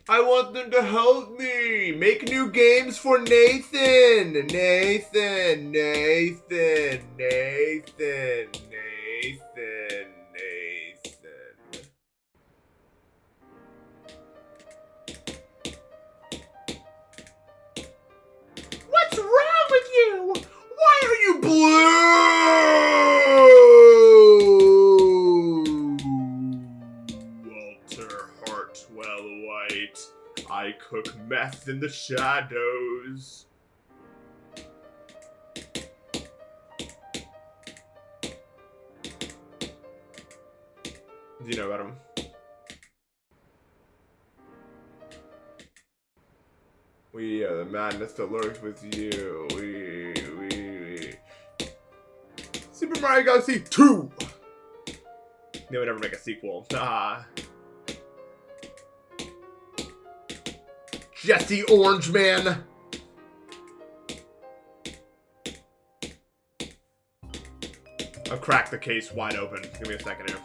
I want them to help me! Make new games for Nathan! Nathan! Nathan! Nathan! Nathan! Nathan! What's wrong with you? Why are you blue? Walter Hartwell White. I cook meth in the shadows. Do you know about him? We are the madness that lurks with you. We. Super Mario Galaxy 2! They would never make a sequel. Jesse Orange Man. I've cracked the case wide open. Give me a second here.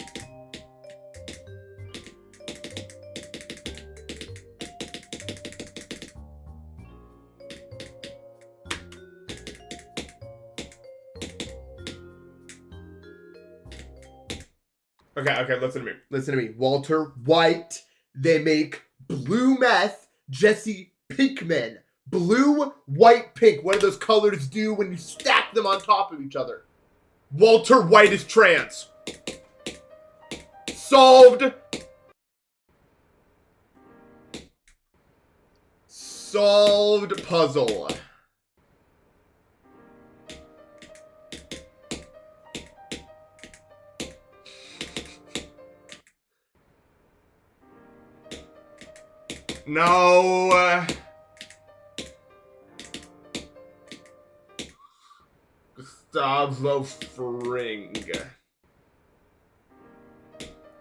Okay, listen to me. Listen to me. Walter White. They make blue meth. Jesse Pinkman. Blue, white, pink. What do those colors do when you stack them on top of each other? Walter White is trans. Solved. Solved puzzle. No. Gustavo Fring.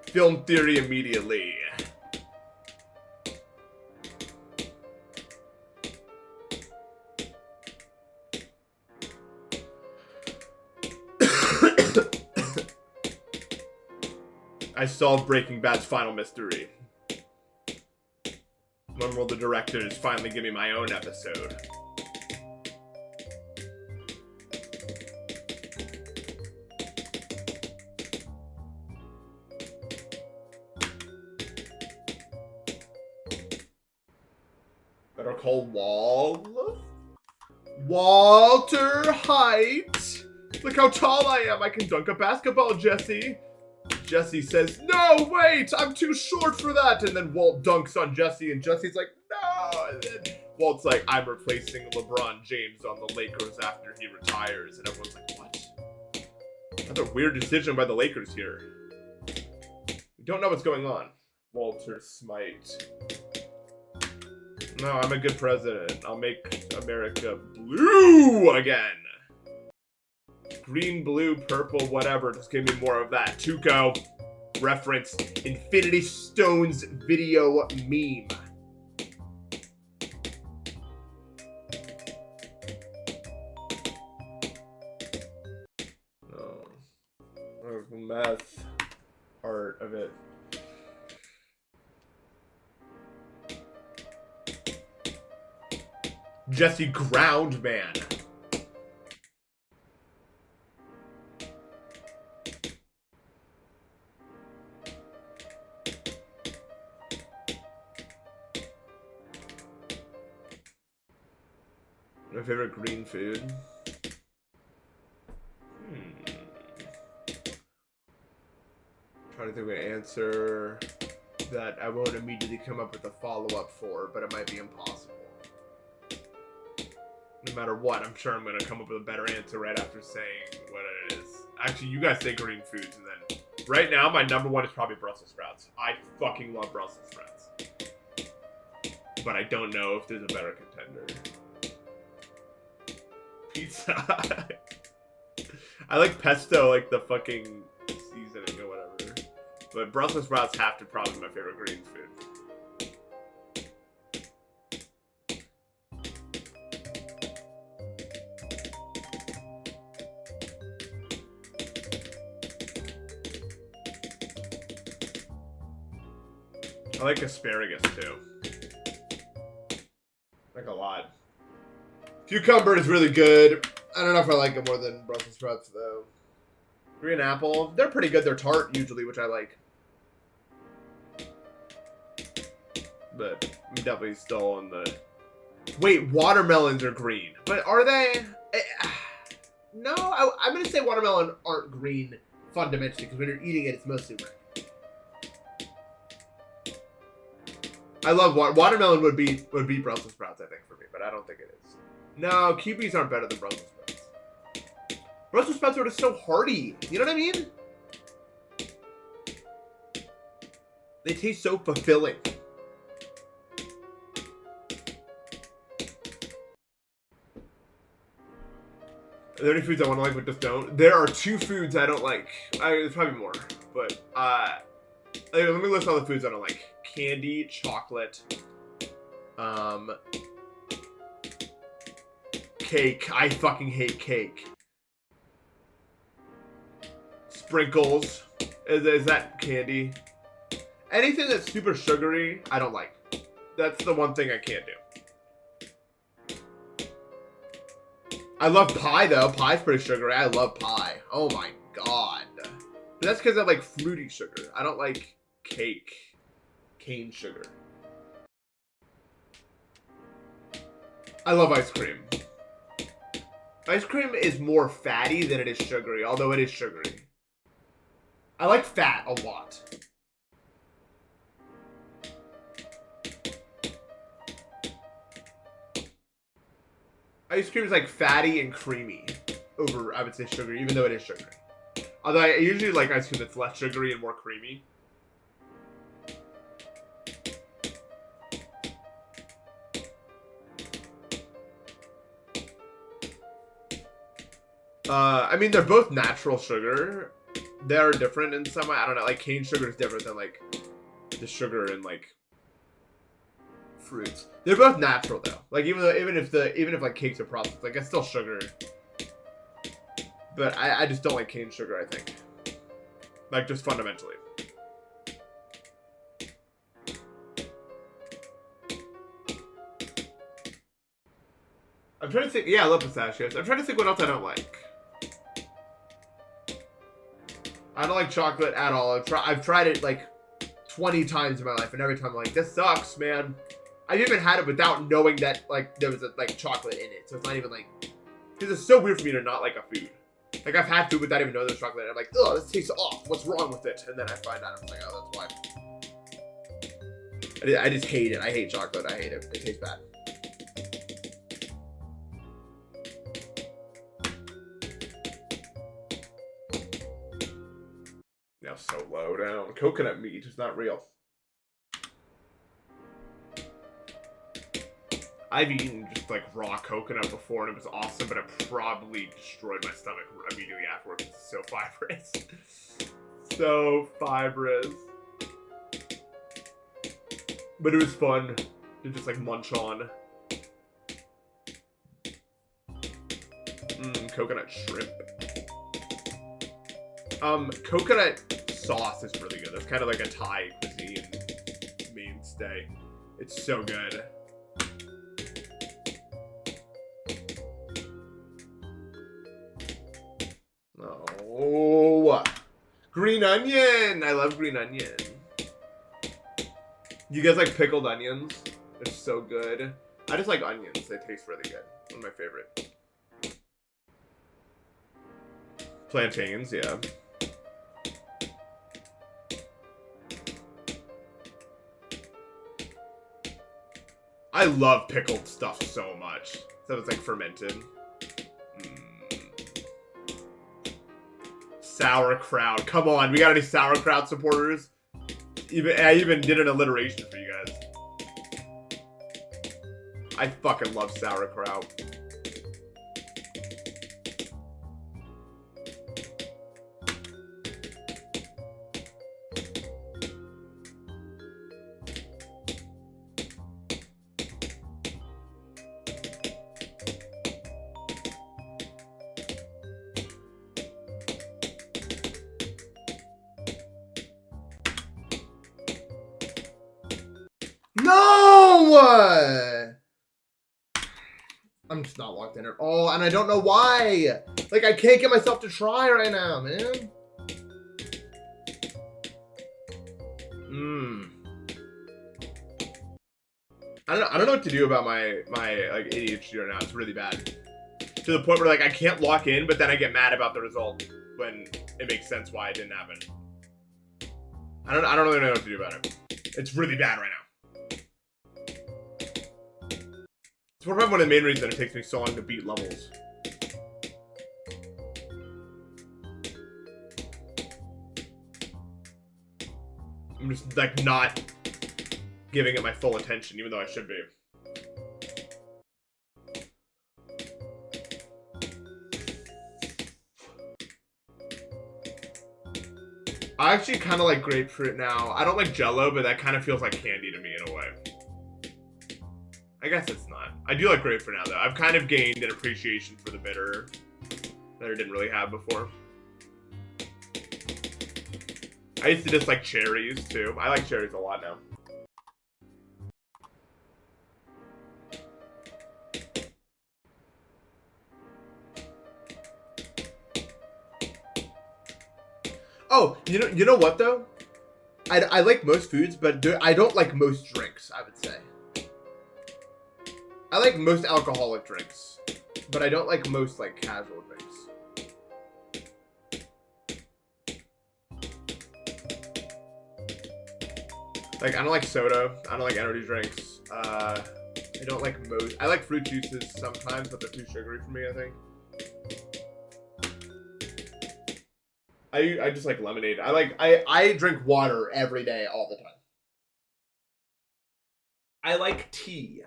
Film theory immediately. I solved Breaking Bad's final mystery. When will the directors finally give me my own episode? Better call Walter Height. Look how tall I am. I can dunk a basketball, Jesse. Jesse says, no, wait, I'm too short for that. And then Walt dunks on Jesse, and Jesse's like, no. And then Walt's like, I'm replacing LeBron James on the Lakers after he retires. And everyone's like, what? Another weird decision by the Lakers here. We don't know what's going on. Walter Smite. No, I'm a good president. I'll make America blue again. Green, blue, purple, whatever. Just give me more of that. Tuco. Reference Infinity Stones video meme. Oh. Math art of it. Jesse Groundman. My favorite green food? Trying to think of an answer that I won't immediately come up with a follow-up for, but it might be impossible. No matter what, I'm sure I'm going to come up with a better answer right after saying what it is. Actually, you guys say green foods, and then right now, my number one is probably Brussels sprouts. I fucking love Brussels sprouts. But I don't know if there's a better contender. Pizza. I like pesto, like the fucking seasoning or whatever. But Brussels sprouts have to probably be my favorite green food. I like asparagus too. Like a lot. Cucumber is really good. I don't know if I like it more than Brussels sprouts, though. Green apple. They're pretty good. They're tart, usually, which I like. But I'm definitely still on the... Wait, watermelons are green. But are they? No, I'm going to say watermelon aren't green fundamentally, because when you're eating it, it's mostly red. I love watermelon would be Brussels sprouts, I think, for me, but I don't think it is. No, kiwis aren't better than Brussels sprouts. Brussels sprouts are just so hearty. You know what I mean? They taste so fulfilling. Are there any foods I want to like but just don't? There are 2 foods I don't like. There's probably more, but let me list all the foods I don't like. Candy, chocolate, cake. I fucking hate cake. Sprinkles. Is that candy? Anything that's super sugary, I don't like. That's the one thing I can't do. I love pie, though. Pie's pretty sugary. I love pie. Oh, my God. But that's because I like fruity sugar. I don't like cane sugar. I love ice cream. Ice cream is more fatty than it is sugary, although it is sugary. I like fat a lot. Ice cream is like fatty and creamy over, I would say, sugar, even though it is sugary. Although I usually like ice cream that's less sugary and more creamy. I mean, they're both natural sugar. They're different in some way. I don't know. Like, cane sugar is different than, like, the sugar in, like, fruits. They're both natural, though. Like, even if like, cakes are processed, like, it's still sugar. But I just don't like cane sugar, I think. Like, just fundamentally. I'm trying to think. Yeah, I love pistachios. I'm trying to think what else I don't like. I don't like chocolate at all. I've tried it like 20 times in my life, and every time I'm like, this sucks, man. I've even had it without knowing that like there was like chocolate in it, so it's not even like, because it's so weird for me to not like a food. Like I've had food without even knowing there's chocolate in it. I'm like, oh, this tastes off. What's wrong with it? And then I find out, I'm like, oh, that's why. I just hate it. I hate chocolate. I hate it. It tastes bad. Now so low down. Coconut meat is not real. I've eaten just like raw coconut before and it was awesome, but it probably destroyed my stomach immediately afterwards. It's so fibrous. So fibrous. But it was fun to just like munch on. Coconut shrimp. Coconut sauce is really good. That's kind of like a Thai cuisine mainstay. It's so good. Oh, green onion. I love green onion. You guys like pickled onions? They're so good. I just like onions. They taste really good. One of my favorite. Plantains, yeah. I love pickled stuff so much. So it's like fermented. Sauerkraut. Come on, we got any sauerkraut supporters? I even did an alliteration for you guys. I fucking love sauerkraut. No! I'm just not locked in at all, and I don't know why. Like, I can't get myself to try right now, man. I don't know what to do about my like ADHD right now. It's really bad. To the point where like I can't lock in, but then I get mad about the result when it makes sense why it didn't happen. I don't really know what to do about it. It's really bad right now. It's one of the main reasons it takes me so long to beat levels. I'm just like not giving it my full attention, even though I should be. I actually kind of like grapefruit now. I don't like Jell-O, but that kind of feels like candy to me in a way. I guess it's not. I do like grapefruit now, though. I've kind of gained an appreciation for the bitter that I didn't really have before. I used to just like cherries, too. I like cherries a lot now. Oh, you know what though? I like most foods, but I don't like most drinks, I would say. I like most alcoholic drinks, but I don't like most, like, casual drinks. Like, I don't like soda. I don't like energy drinks. I don't like most. I like fruit juices sometimes, but they're too sugary for me, I think. I just like lemonade. I drink water every day, all the time. I like tea.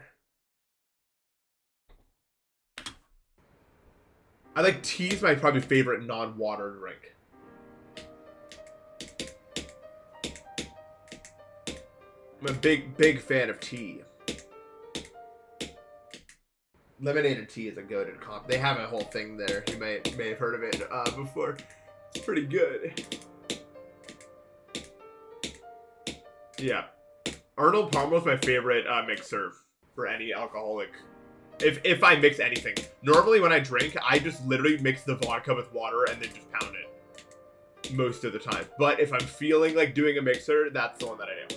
I like tea's my probably favorite non-water drink. I'm a big fan of tea. Lemonade and tea is a goated comp. They have a whole thing there. You may have heard of it before. It's pretty good. Yeah. Arnold Palmer's my favorite mixer for any alcoholic. If I mix anything. Normally when I drink, I just literally mix the vodka with water and then just pound it. Most of the time. But if I'm feeling like doing a mixer, that's the one that I do.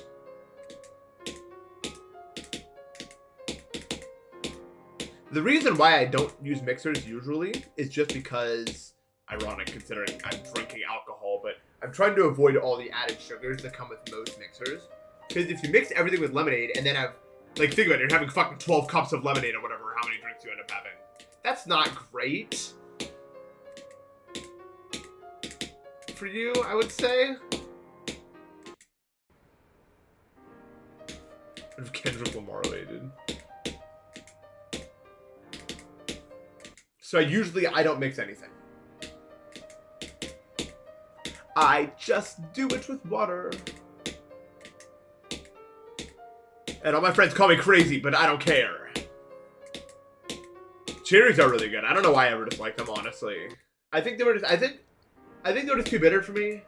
The reason why I don't use mixers usually is just because, ironic considering I'm drinking alcohol, but I'm trying to avoid all the added sugars that come with most mixers. Because if you mix everything with lemonade and then have, like, think about it, you're having fucking 12 cups of lemonade or whatever, how many drinks you end up having. That's not great. For you, I would say. If Kendrick Lamar related. So I don't mix anything. I just do it with water. And all my friends call me crazy, but I don't care. Cherries are really good. I don't know why I ever disliked them, honestly. I think they were just too bitter for me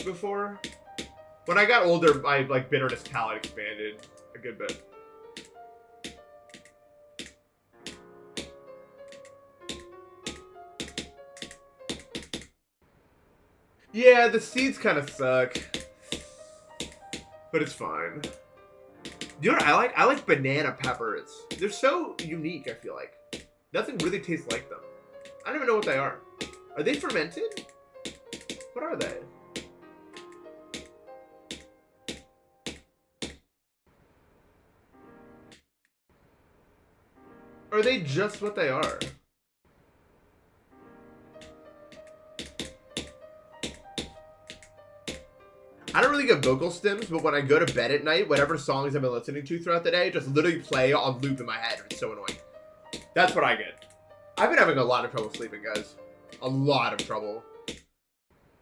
before. When I got older, my like bitterness palate expanded a good bit. Yeah, the seeds kind of suck. But it's fine. You know what I like? I like banana peppers. They're so unique, I feel like. Nothing really tastes like them. I don't even know what they are. Are they fermented? What are they? Are they just what they are? I don't really get vocal stems, but when I go to bed at night, whatever songs I've been listening to throughout the day just literally play on loop in my head. It's so annoying. That's what I get. I've been having a lot of trouble sleeping, guys. A lot of trouble.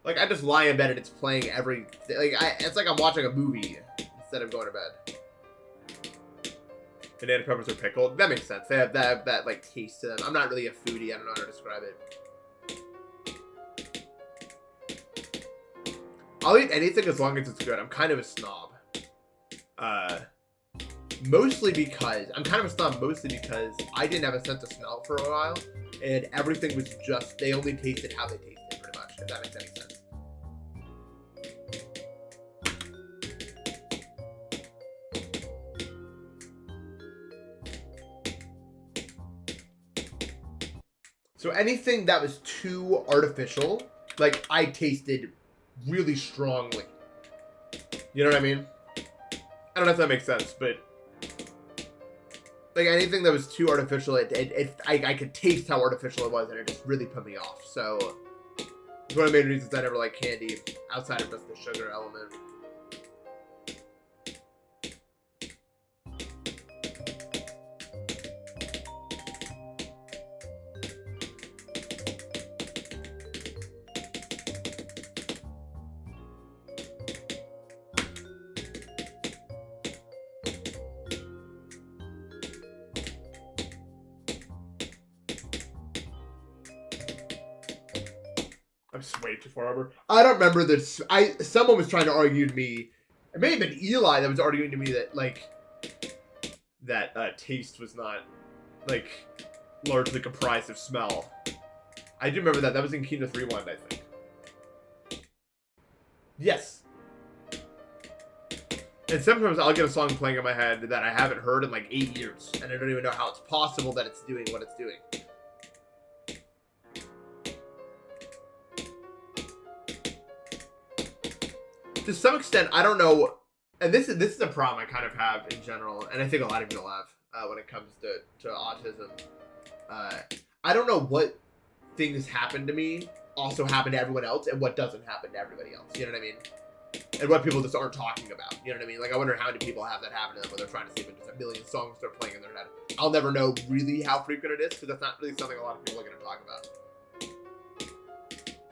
Like, I just lie in bed and it's playing every... it's like I'm watching a movie instead of going to bed. Banana peppers are pickled. That makes sense. They have that like, taste to them. I'm not really a foodie. I don't know how to describe it. I'll eat anything as long as it's good. I'm kind of a snob. Mostly because I didn't have a sense of smell for a while, and everything was just, they only tasted how they tasted, pretty much, if that makes any sense. So anything that was too artificial, like, I tasted really strongly. You know what I mean? I don't know if that makes sense, but like anything that was too artificial, I could taste how artificial it was, and it just really put me off. So it's one of the main reasons I never like candy outside of just the sugar element. I'm way too far over. I don't remember this. Someone was trying to argue to me. It may have been Eli that was arguing to me that like that taste was not like largely comprised of smell. I do remember that. That was in Kingdom Rewind, I think. Yes. And sometimes I'll get a song playing in my head that I haven't heard in like 8 years, and I don't even know how it's possible that it's doing what it's doing. To some extent, I don't know, and this is a problem I kind of have in general, and I think a lot of people have when it comes to autism. I don't know what things happen to me also happen to everyone else, and what doesn't happen to everybody else. You know what I mean? And what people just aren't talking about. You know what I mean? Like, I wonder how many people have that happen to them when they're trying to sleep and just a million songs start playing in their head. I'll never know really how frequent it is, because that's not really something a lot of people are going to talk about.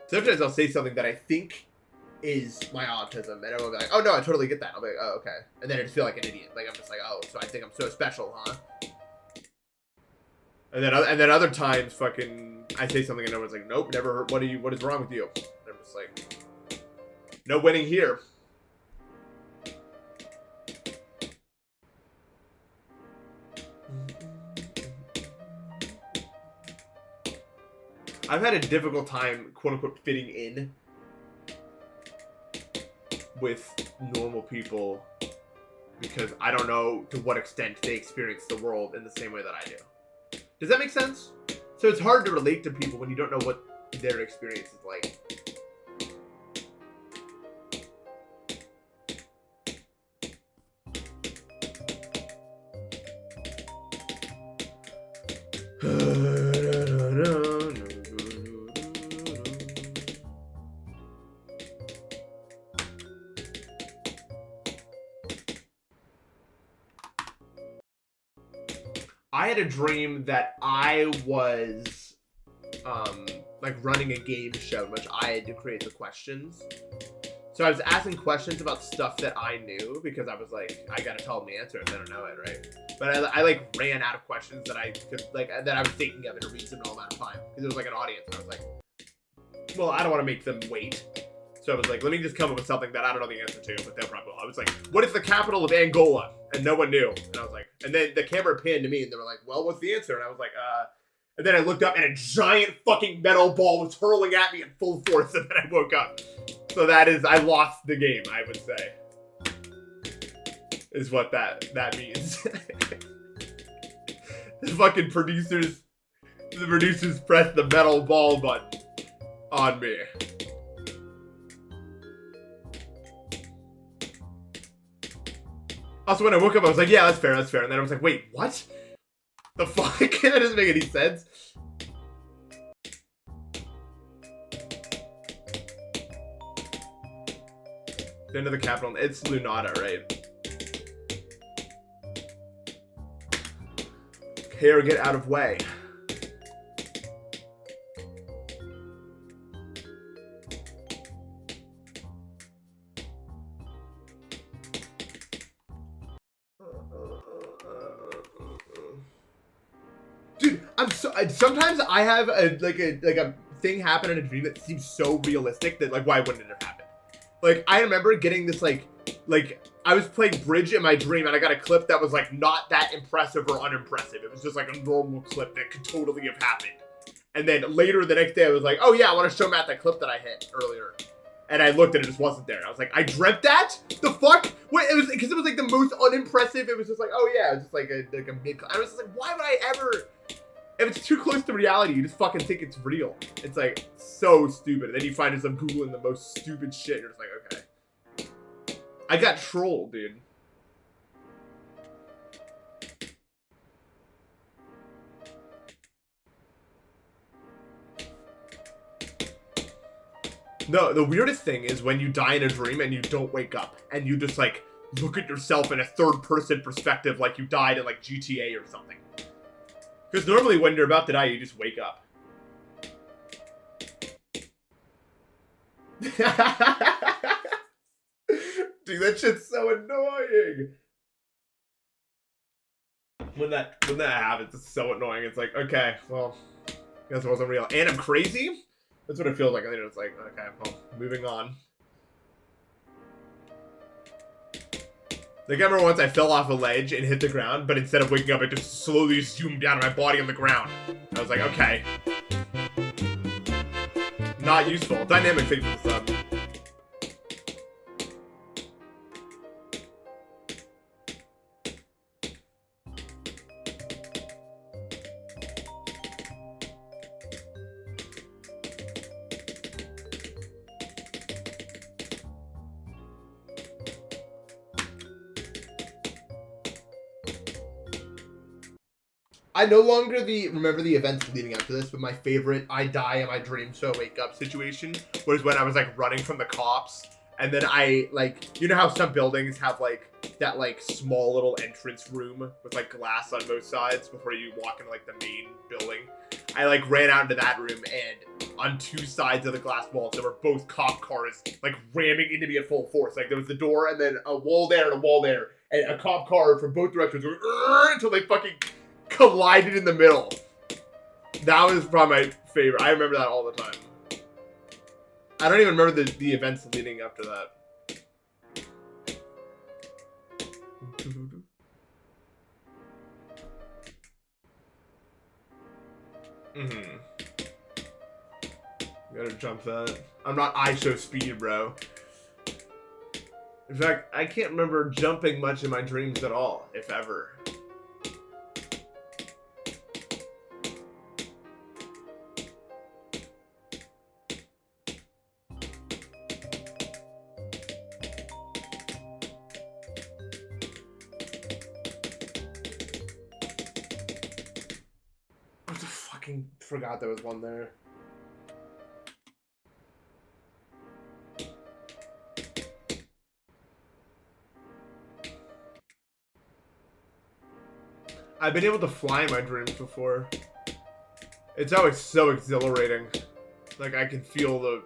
Sometimes I'll say something that I think is my autism, and everyone will be like, oh no, I totally get that. I'll be like, oh, okay. And then I just feel like an idiot. Like, I'm just like, oh, so I think I'm so special, huh? And then other times, fucking, I say something and everyone's like, nope, never heard, what is wrong with you? And I'm just like, no winning here. I've had a difficult time, quote unquote, fitting in with normal people because I don't know to what extent they experience the world in the same way that I do. Does that make sense? So it's hard to relate to people when you don't know what their experience is like. I had a dream that I was, like running a game show in which I had to create the questions. So I was asking questions about stuff that I knew because I was like, I gotta tell them the answer if I don't know it, right? But I like ran out of questions that I could, like, that I was thinking of in a reasonable amount of time because there was like an audience and I was like, well, I don't want to make them wait. So I was like, let me just come up with something that I don't know the answer to, but they'll probably. I was like, what is the capital of Angola? And no one knew. And I was like, and then the camera panned to me and they were like, well, what's the answer? And I was like, and then I looked up and a giant fucking metal ball was hurling at me in full force and then I woke up. So that is, I lost the game, I would say. Is what that means. The fucking producers pressed the metal ball button on me. Also, when I woke up, I was like, yeah, that's fair. And then I was like, wait, what? The fuck? That doesn't make any sense. The end of the capital. It's Lunata, right? Here, get out of way. Dude, sometimes I have a thing happen in a dream that seems so realistic that like why wouldn't it have happened? Like I remember getting this like I was playing bridge in my dream and I got a clip that was like not that impressive or unimpressive. It was just like a normal clip that could totally have happened. And then later the next day I was like, oh yeah, I want to show Matt that clip that I hit earlier. And I looked and it just wasn't there. I was like, I dreamt that? The fuck? What? It was because it was like the most unimpressive. It was just like, oh yeah, it was just like a mid. I was just like, why would I ever? If it's too close to reality, you just fucking think it's real. It's like so stupid. And then you find yourself Googling the most stupid shit. And you're just like, okay. I got trolled, dude. No, the weirdest thing is when you die in a dream and you don't wake up. And you just like look at yourself in a third person perspective like you died in like GTA or something. Because normally when you're about to die, you just wake up. Dude, that shit's so annoying. When that happens, it's so annoying. It's like, okay, well, I guess it wasn't real. And I'm crazy? That's what it feels like. I think it's like, okay, well, moving on. Like, I remember once I fell off a ledge and hit the ground, but instead of waking up, it just slowly zoomed down on my body on the ground. I was like, okay. Not useful. Dynamic thing for the sub. I no longer remember the events leading up to this, but my favorite I die in my dream so wake up situation was when I was like running from the cops, and then I like, you know how some buildings have like that like small little entrance room with like glass on both sides before you walk into like the main building. I like ran out into that room, and on two sides of the glass walls there were both cop cars like ramming into me at full force. Like there was the door and then a wall there and a wall there, and a cop car from both directions going until they fucking collided in the middle. That was probably my favorite. I remember that all the time. I don't even remember the events leading up to that. Gotta jump that. I'm not ISO speed, bro. In fact, I can't remember jumping much in my dreams at all, if ever. I fucking forgot there was one there. I've been able to fly in my dreams before. It's always so exhilarating. Like I can feel the,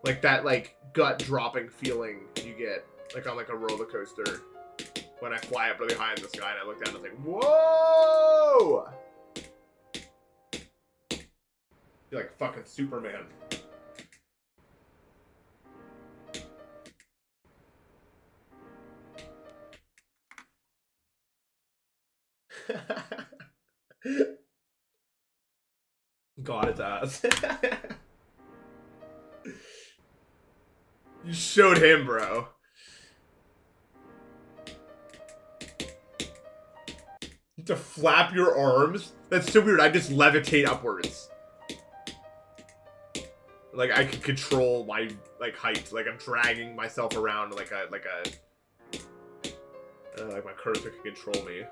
like that like gut dropping feeling you get like on like a roller coaster when I fly up really high in the sky and I look down and it's like, whoa! You're like fucking Superman. God, it's ass. You showed him, bro. You have to flap your arms? That's so weird. I just levitate upwards. Like I can control my like height. Like I'm dragging myself around like my cursor can control me.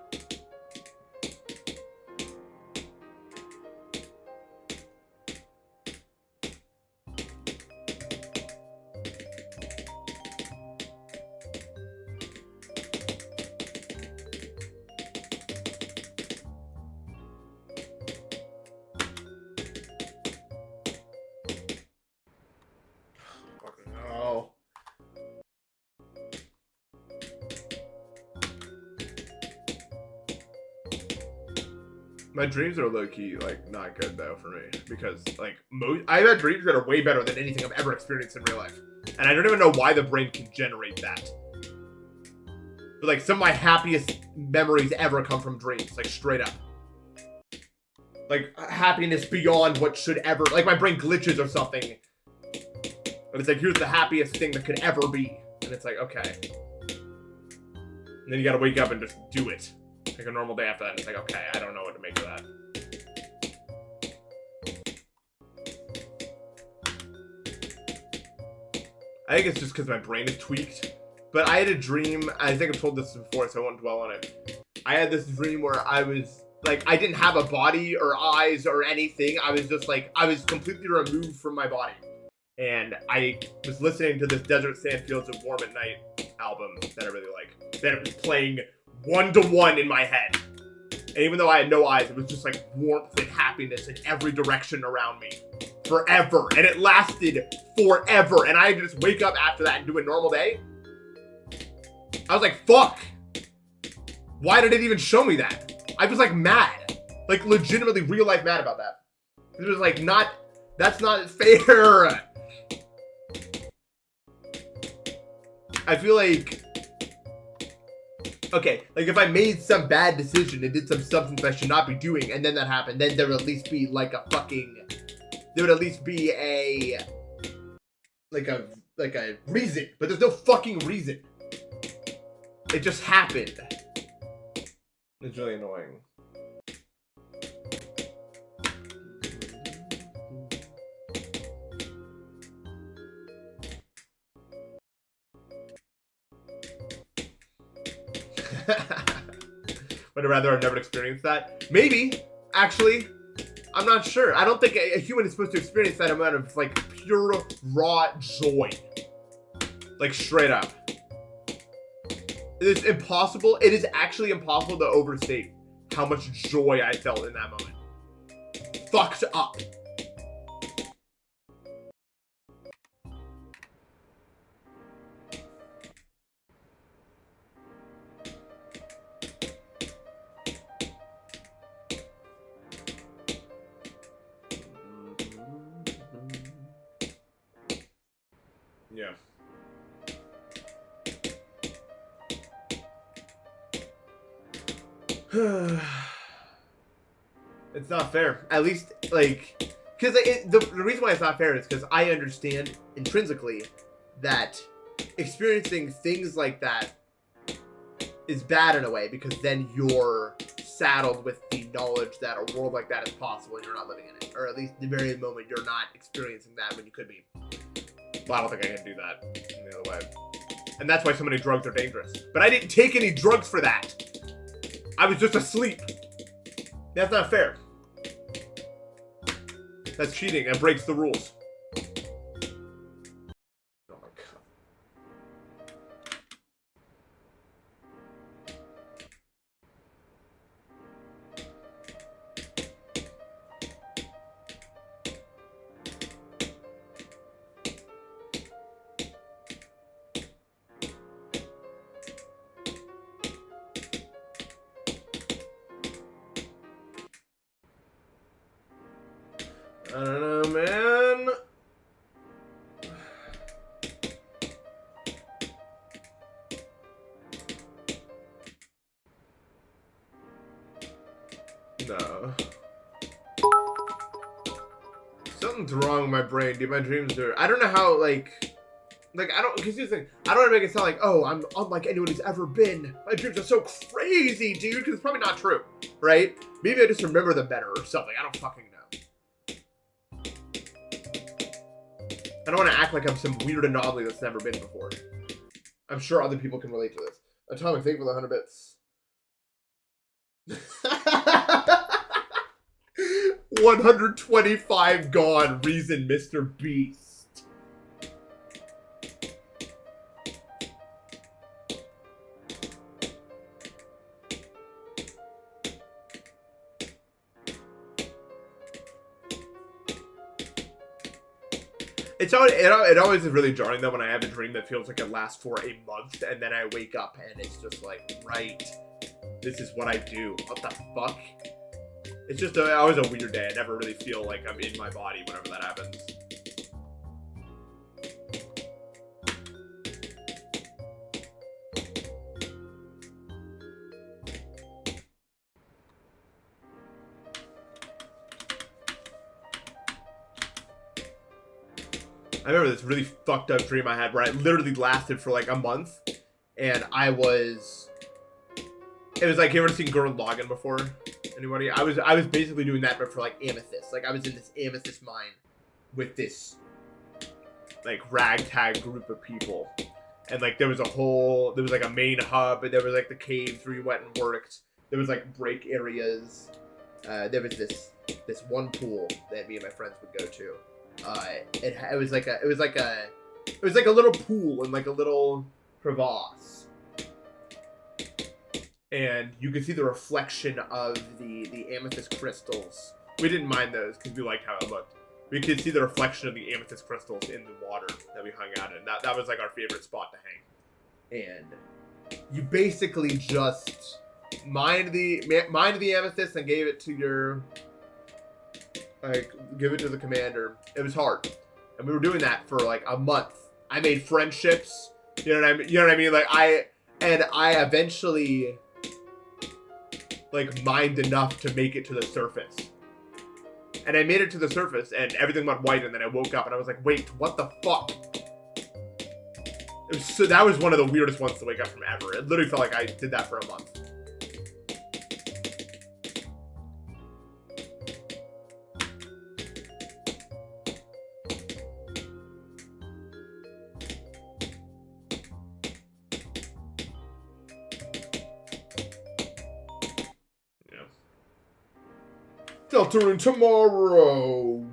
My dreams are low-key, like, not good, though, for me. Because, like, I've had dreams that are way better than anything I've ever experienced in real life. And I don't even know why the brain can generate that. But, like, some of my happiest memories ever come from dreams. Like, straight up. Like, happiness beyond what should ever... Like, my brain glitches or something. But it's like, here's the happiest thing that could ever be. And it's like, okay. And then you gotta wake up and just do it. Like a normal day after that, and it's like, okay, I don't know what to make of that. I think it's just because my brain is tweaked. But I had a dream, I think I've told this before, so I won't dwell on it. I had this dream where I was, like, I didn't have a body or eyes or anything. I was just, like, I was completely removed from my body. And I was listening to this Desert Sand Fields of Warm at Night album that I really like. That it was playing 1-to-1 in my head. And even though I had no eyes, it was just like warmth and happiness in every direction around me. Forever. And it lasted forever. And I had to just wake up after that and do a normal day. I was like, fuck. Why did it even show me that? I was like mad. Like legitimately real life mad about that. It was like that's not fair. I feel like, okay, like if I made some bad decision and did some substance I should not be doing, and then that happened, then there would at least be like a fucking, there would at least be a, like a reason, but there's no fucking reason. It just happened. It's really annoying. but I'd rather I've never experienced that. Maybe, actually, I'm not sure. I don't think a human is supposed to experience that amount of, like, pure, raw joy. Like, straight up. It is impossible. It is actually impossible to overstate how much joy I felt in that moment. Fucked up. Yeah. It's not fair. At least, like, because the reason why it's not fair is because I understand intrinsically that experiencing things like that is bad in a way, because then you're saddled with the knowledge that a world like that is possible and you're not living in it. Or at least the very moment you're not experiencing that when you could be. Well, I don't think I can do that in the other way. And that's why so many drugs are dangerous. But I didn't take any drugs for that. I was just asleep. That's not fair. That's cheating. That breaks the rules. Oh my god. I don't know, man. No. Something's wrong with my brain, dude. My dreams are... I don't know how, like, I don't... Because here's the thing. I don't want to make it sound like, oh, I'm unlike anyone who's ever been. My dreams are so crazy, dude. Because it's probably not true, right? Maybe I just remember them better or something. I don't fucking know. I don't want to act like I'm some weird anomaly that's never been before. I'm sure other people can relate to this. Atomic, thank you for the 100 bits. 125 gone, reason Mr. Beast. It always is really jarring though when I have a dream that feels like it lasts for a month and then I wake up and it's just like, right, this is what I do. What the fuck? It's just always a weird day. I never really feel like I'm in my body whenever that happens. I remember this really fucked up dream I had where it literally lasted for like a month, and it was like, you ever seen Gurren Lagann before? Anybody? I was basically doing that, but for like amethyst. Like I was in this amethyst mine with this like ragtag group of people, and like there was like a main hub, and there was like the caves where you went and worked. There was like break areas. There was this one pool that me and my friends would go to. It was like a little pool in like a little crevasse, and you could see the reflection of the amethyst crystals. We didn't mind those because we liked how it looked. We could see the reflection of the amethyst crystals in the water that we hung out in. That was like our favorite spot to hang. And you basically just mined the amethyst and gave it to your... Like, give it to the commander. It was hard. And we were doing that for like a month. I made friendships. You know what I mean? You know what I mean? Like I eventually like mined enough to make it to the surface. And I made it to the surface and everything went white, and then I woke up and I was like, wait, what the fuck? So that was one of the weirdest ones to wake up from ever. It literally felt like I did that for a month. Deltarune tomorrow.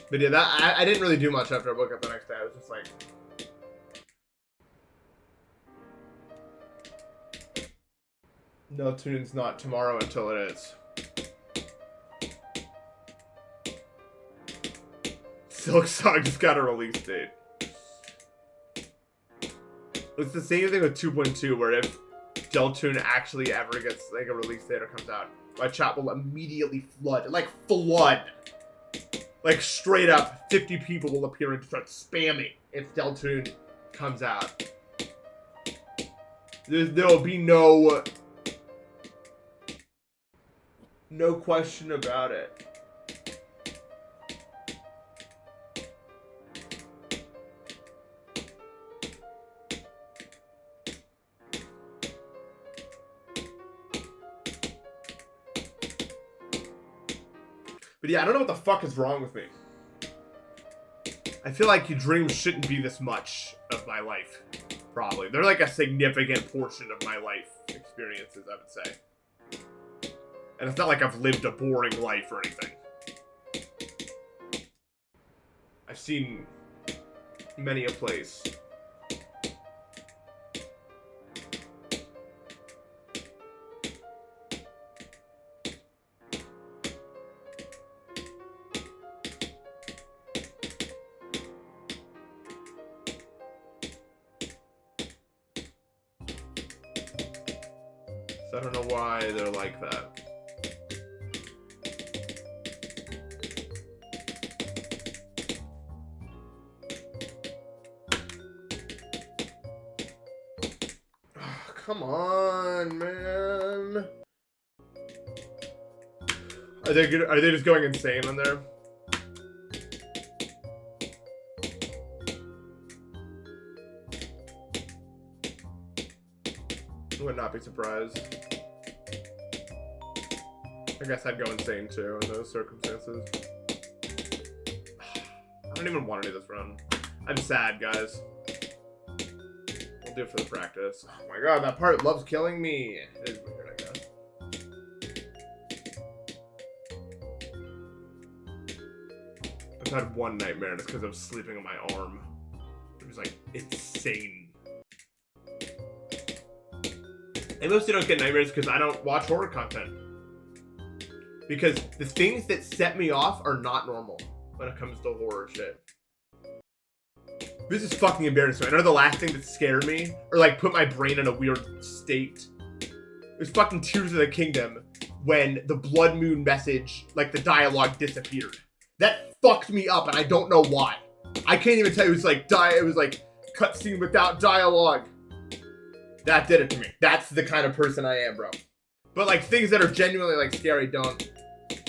But yeah, that I didn't really do much after I woke up the next day. I was just like, Deltarune's not tomorrow until it is. Silk Song just got a release date. It's the same thing with 2.2, where if Deltarune actually ever gets like a release date or comes out, my chat will immediately flood. Like flood. Like straight up, 50 people will appear and start spamming if Deltarune comes out. There'll be no question about it. But yeah, I don't know what the fuck is wrong with me. I feel like your dreams shouldn't be this much of my life. Probably. They're like a significant portion of my life experiences, I would say. And it's not like I've lived a boring life or anything. I've seen many a place. I don't know why they're like that. Oh, come on, man. Are they just going insane on there? I would not be surprised. I guess I'd go insane too in those circumstances. I don't even want to do this run. I'm sad, guys. We'll do it for the practice. Oh my god, that part loves killing me. It is weird, I guess. I've had one nightmare and it's because I was sleeping on my arm. It was like insane. I mostly don't get nightmares because I don't watch horror content. Because the things that set me off are not normal when it comes to horror shit. This is fucking embarrassing. I know the last thing that scared me, or like put my brain in a weird state, it was fucking Tears of the Kingdom when the Blood Moon message, like the dialogue disappeared. That fucked me up and I don't know why. I can't even tell you, it was like cutscene without dialogue. That did it to me. That's the kind of person I am, bro. But like things that are genuinely like scary don't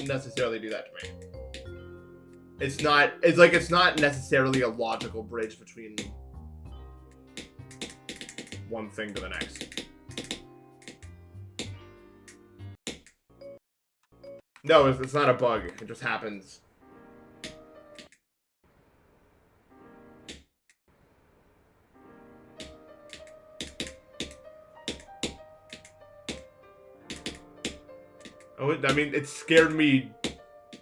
necessarily do that to me. It's not necessarily a logical bridge between one thing to the next. No, it's not a bug. It just happens. Oh, I mean, it scared me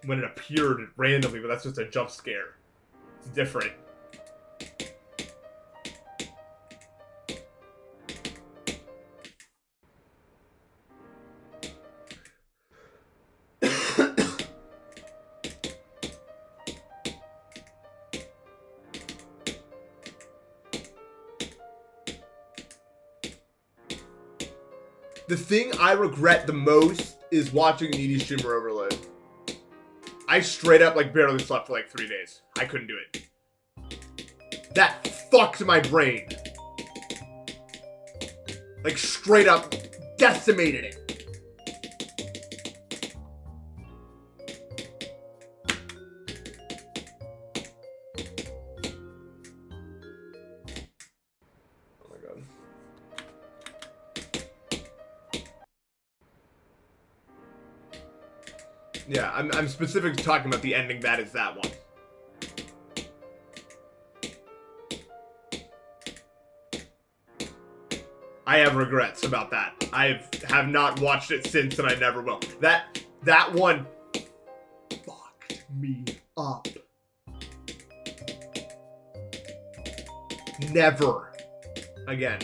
when it appeared randomly, but that's just a jump scare. It's different. The thing I regret the most is watching Needy Streamer Overlay. I straight up like barely slept for like 3 days. I couldn't do it. That fucked my brain. Like straight up decimated it. Oh my god. Yeah, I'm specifically talking about the ending that is that one. I have regrets about that. I have not watched it since, and I never will. That one fucked me up. Never again.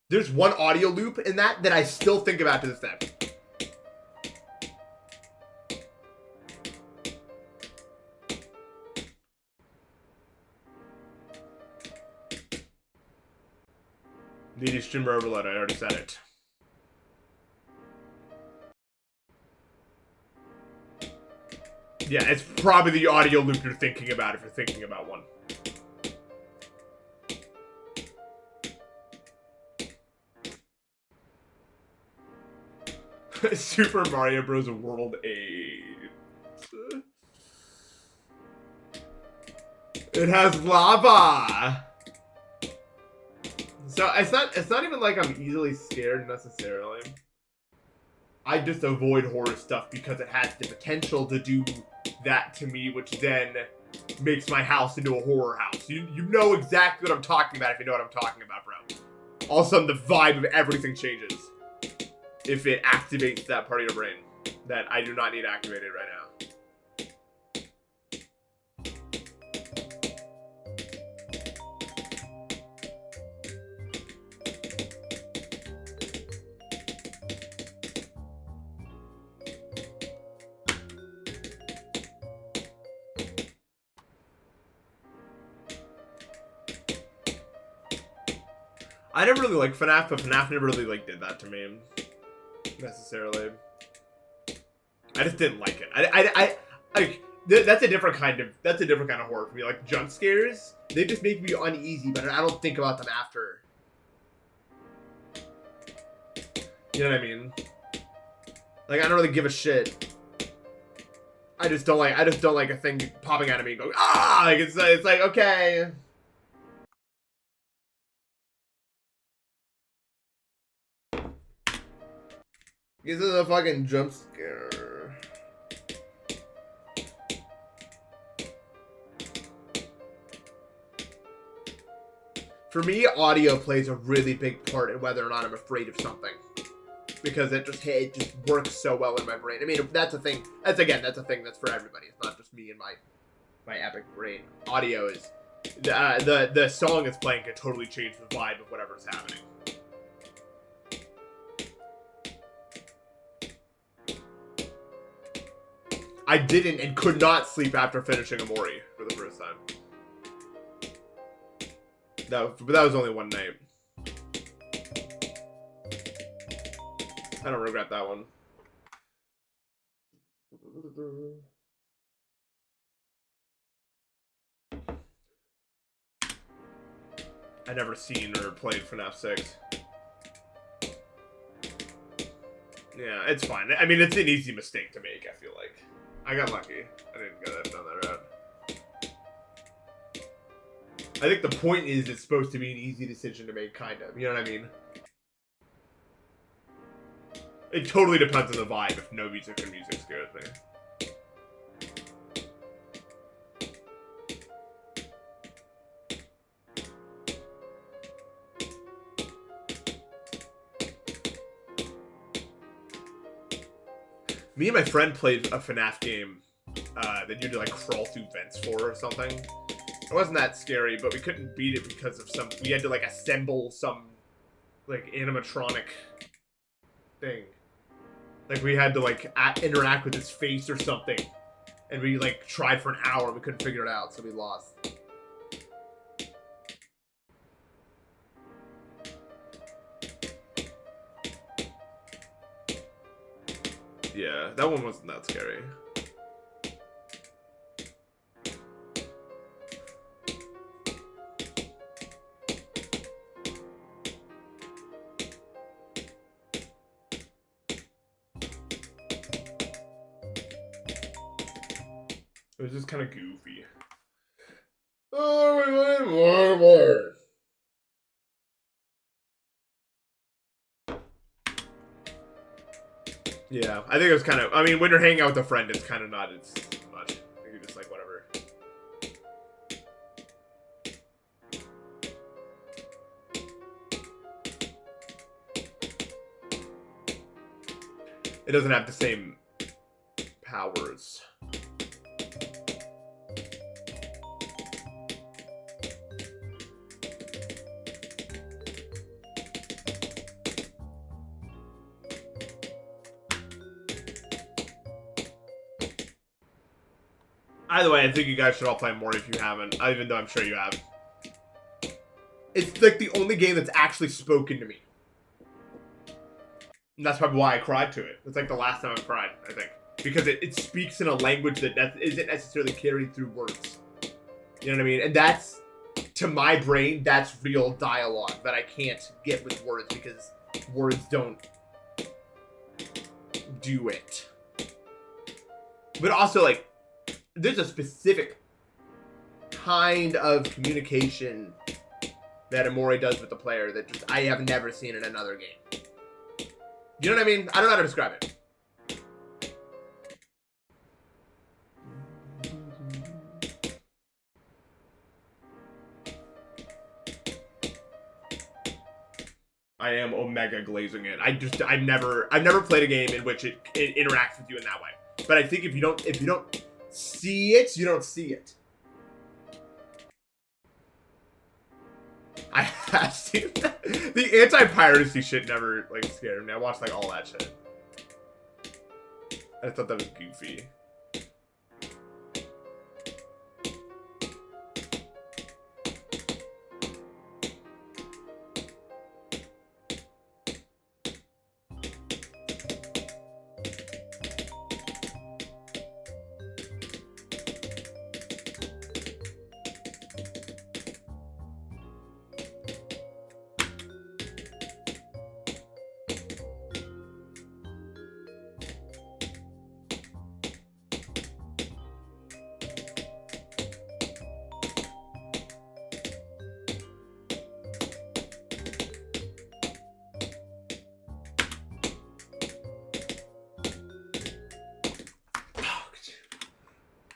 There's one audio loop in that I still think about to this day. Needy streamer overload, I already said it. Yeah, it's probably the audio loop you're thinking about if you're thinking about one. Super Mario Bros. World 8. It has lava! So it's not even like I'm easily scared necessarily. I just avoid horror stuff because it has the potential to do that to me, which then makes my house into a horror house. You know exactly what I'm talking about if you know what I'm talking about, bro. All of a sudden the vibe of everything changes if it activates that part of your brain that I do not need activated right now. I never really liked FNAF, but FNAF never really did that to me necessarily. I just didn't like it. I that's a different kind of horror for me. Like jump scares, they just make me uneasy, but I don't think about them after. You know what I mean? Like I don't really give a shit. I just don't like a thing popping out of me and going ah. Like it's like okay. This is a fucking jump scare. For me, audio plays a really big part in whether or not I'm afraid of something. Because it just works so well in my brain. I mean, that's a thing. That's a thing that's for everybody. It's not just me and my epic brain. Audio is the song it's playing can totally change the vibe of whatever's happening. I didn't and could not sleep after finishing Amori for the first time. But that was only one night. I don't regret that one. I never seen or played FNAF 6. Yeah, it's fine. I mean, it's an easy mistake to make, I feel like. I got lucky. I didn't go down that route. I think the point is it's supposed to be an easy decision to make, kind of. You know what I mean? It totally depends on the vibe if no music or music scares me. Me and my friend played a FNAF game that you had to like crawl through vents for or something. It wasn't that scary, but we couldn't beat it because of we had to like assemble some like animatronic thing. Like we had to like interact with his face or something. And we like tried for an hour, we couldn't figure it out, so we lost. Yeah, that one wasn't that scary. It was just kind of goofy. Oh, we want more. Yeah, I think it was kind of. I mean, when you're hanging out with a friend, it's kind of not as much. You're just like whatever. it doesn't have the same powers. Either way, I think you guys should all play more if you haven't, even though I'm sure you have. It's like the only game that's actually spoken to me. And that's probably why I cried to it. It's like the last time I cried, I think. Because it speaks in a language that isn't necessarily carried through words. You know what I mean? And that's, to my brain, that's real dialogue that I can't get with words because words don't do it. But also, like, there's a specific kind of communication that Amori does with the player that just I have never seen in another game. You know what I mean? I don't know how to describe it. I am Omega glazing it. I've never played a game in which it interacts with you in that way. But I think if you don't see it, you don't see it. I have seen that. The anti-piracy shit never like scared me. I watched like all that shit. I thought that was goofy.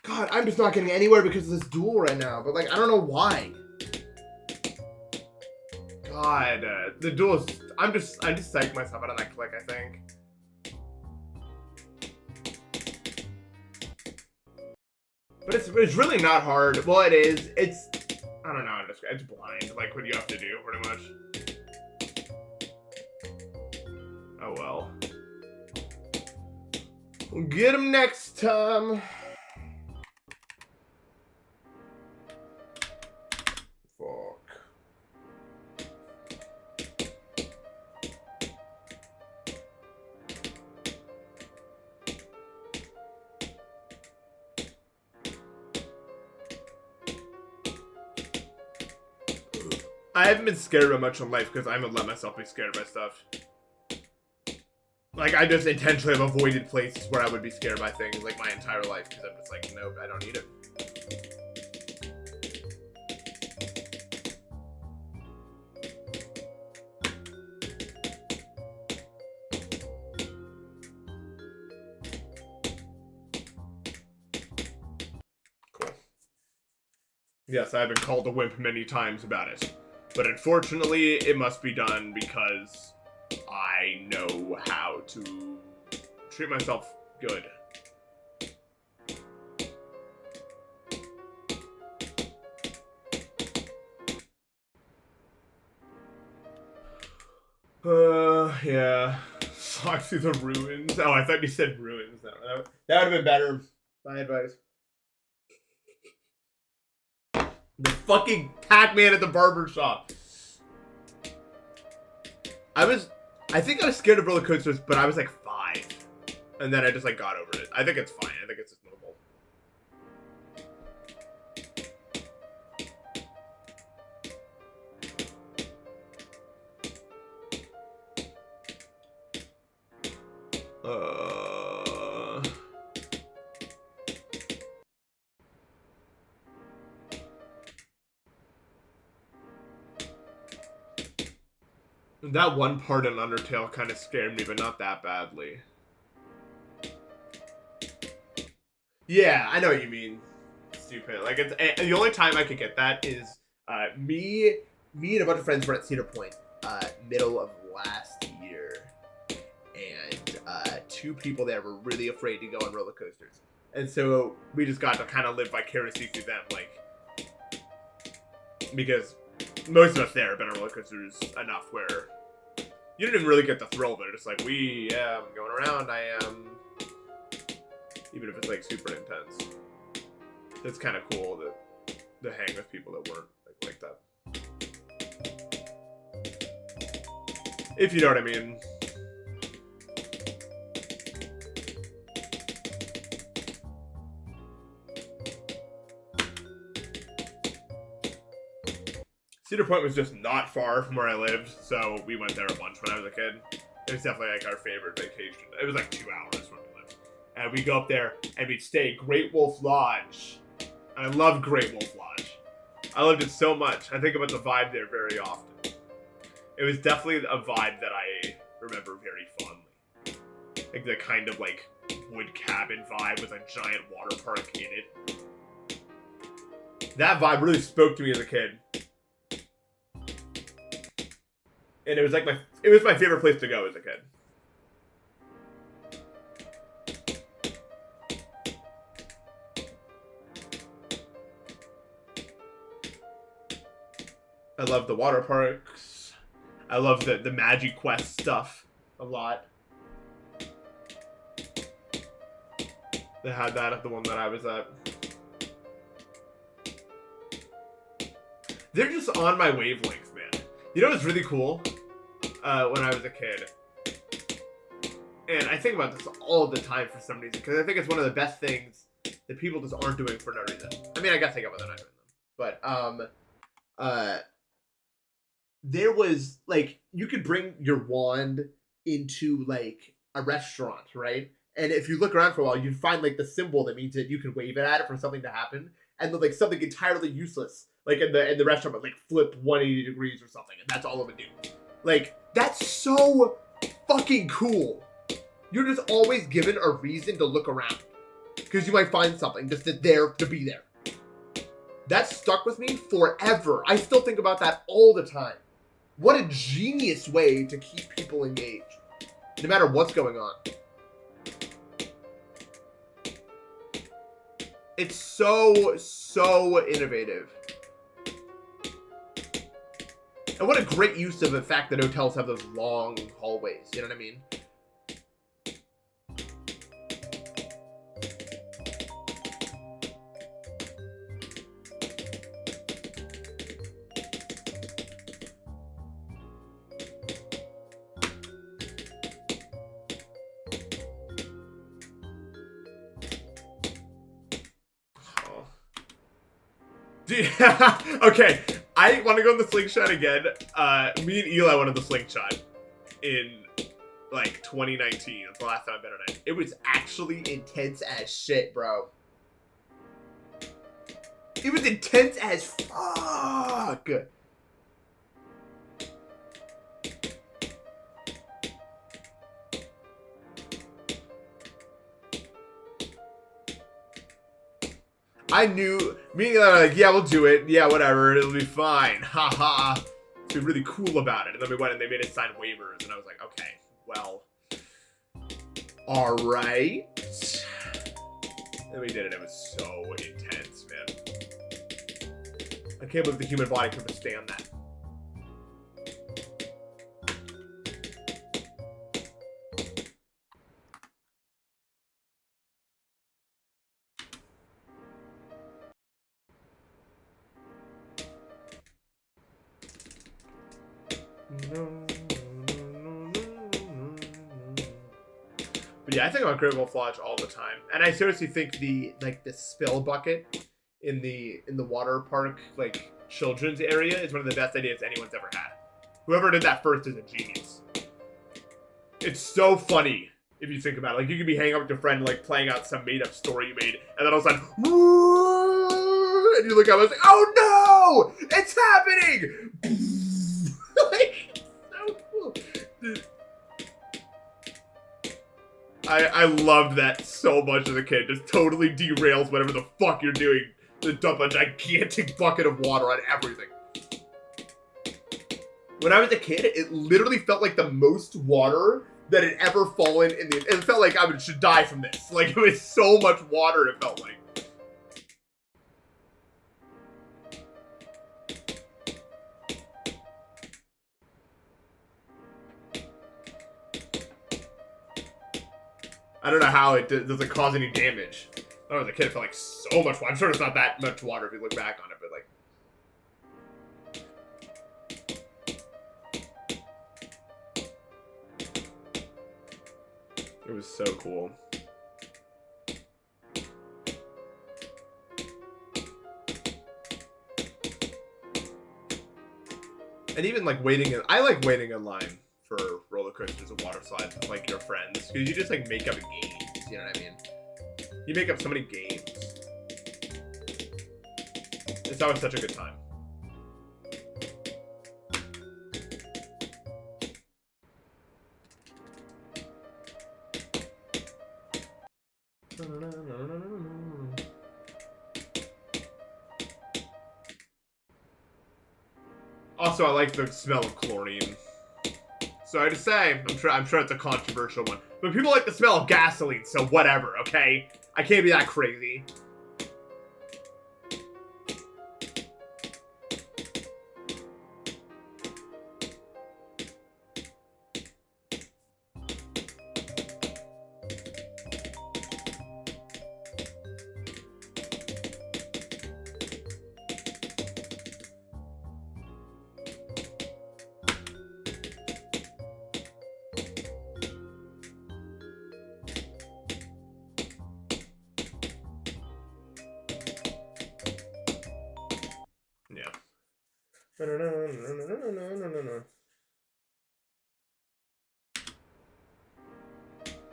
God, I'm just not getting anywhere because of this duel right now. But, like, I don't know why. God, the duel is... I just psyched myself out on that click, I think. But it's really not hard. Well, it is. It's... I don't know how to describe it. It's blind, like what you have to do, pretty much. Oh, well. We'll get him next time. I haven't been scared by much in life because I haven't let myself be scared by stuff. Like, I just intentionally have avoided places where I would be scared by things, like, my entire life, because I'm just like, nope, I don't need it. Cool. Yes, I've been called a wimp many times about it. But unfortunately, it must be done because I know how to treat myself good. Yeah. Walk through the ruins. Oh, I thought you said ruins. That would have been better. My advice. The fucking Pac-Man at the barber shop. I think I was scared of roller coasters, but I was like 5. And then I just like got over it. I think it's fine. I think it's just normal. That one part in Undertale kind of scared me, but not that badly. Yeah, I know what you mean. Stupid. Like, it's the only time I could get that is me and a bunch of friends were at Cedar Point middle of last year, and two people there were really afraid to go on roller coasters. And so we just got to kind of live vicariously through them, like, because most of us there have been on roller coasters enough where you didn't even really get the thrill of it. Just like, I'm going around, I am, even if it's like super intense. It's kind of cool to hang with people that weren't like that. If you know what I mean. Cedar Point was just not far from where I lived, so we went there a bunch when I was a kid. It was definitely like our favorite vacation. It was like 2 hours from where we lived. And we'd go up there and we'd stay at Great Wolf Lodge. I love Great Wolf Lodge. I loved it so much. I think about the vibe there very often. It was definitely a vibe that I remember very fondly. Like the kind of like wood cabin vibe with a giant water park in it. That vibe really spoke to me as a kid. And it was like my favorite place to go as a kid. I love the water parks. I love the Magic Quest stuff a lot. They had that at the one that I was at. They're just on my wavelength, man. You know what's really cool? When I was a kid. And I think about this all the time for some reason, because I think it's one of the best things that people just aren't doing for no reason. I mean, I guess I get why they're not doing them. But, there was, like, you could bring your wand into, like, a restaurant, right? And if you look around for a while, you'd find, like, the symbol that means that you can wave it at it for something to happen. And then, like, something entirely useless, like, in the restaurant would, like, flip 180 degrees or something. And that's all it would do. Like, that's so fucking cool. You're just always given a reason to look around. Because you might find something just there to be there. That stuck with me forever. I still think about that all the time. What a genius way to keep people engaged. No matter what's going on. It's so innovative. And what a great use of the fact that hotels have those long hallways. You know what I mean? Okay, I want to go in the slingshot again. Me and Eli went in the slingshot in, like, 2019. That's the last time I've been on it. It was actually intense as shit, bro. It was intense as fuck. I knew, me and Eli were like, yeah, we'll do it. Yeah, whatever, it'll be fine. Ha ha. Be really cool about it. And then we went and they made us sign waivers. And I was like, okay, well, all right. And we did it. It was so intense, man. I can't believe the human body could withstand that. But yeah, I think about Great Wolf Lodge all the time, and I seriously think the spill bucket in the water park, like, children's area is one of the best ideas anyone's ever had. Whoever did that first is a genius. It's so funny if you think about it. Like, you could be hanging out with your friend, like, playing out some made-up story you made, and then all of a sudden, and you look up and it's like, oh no, it's happening. Like, so cool. Dude. I loved that so much as a kid. Just totally derails whatever the fuck you're doing to dump a gigantic bucket of water on everything. When I was a kid, it literally felt like the most water that had ever fallen in the. It felt like I should die from this. Like, it was so much water. It felt like. I don't know how it doesn't cause any damage. I don't know, as a kid, it felt like so much water. I'm sure it's not that much water if you look back on it, but like. It was so cool. And even like waiting I like waiting in line for roller coasters and water slides with like your friends, because you just like make up games, you know what I mean? You make up so many games. It's always such a good time. Also, I like the smell of chlorine. Sorry to say, I'm sure it's a controversial one, but people like the smell of gasoline, so whatever, okay? I can't be that crazy.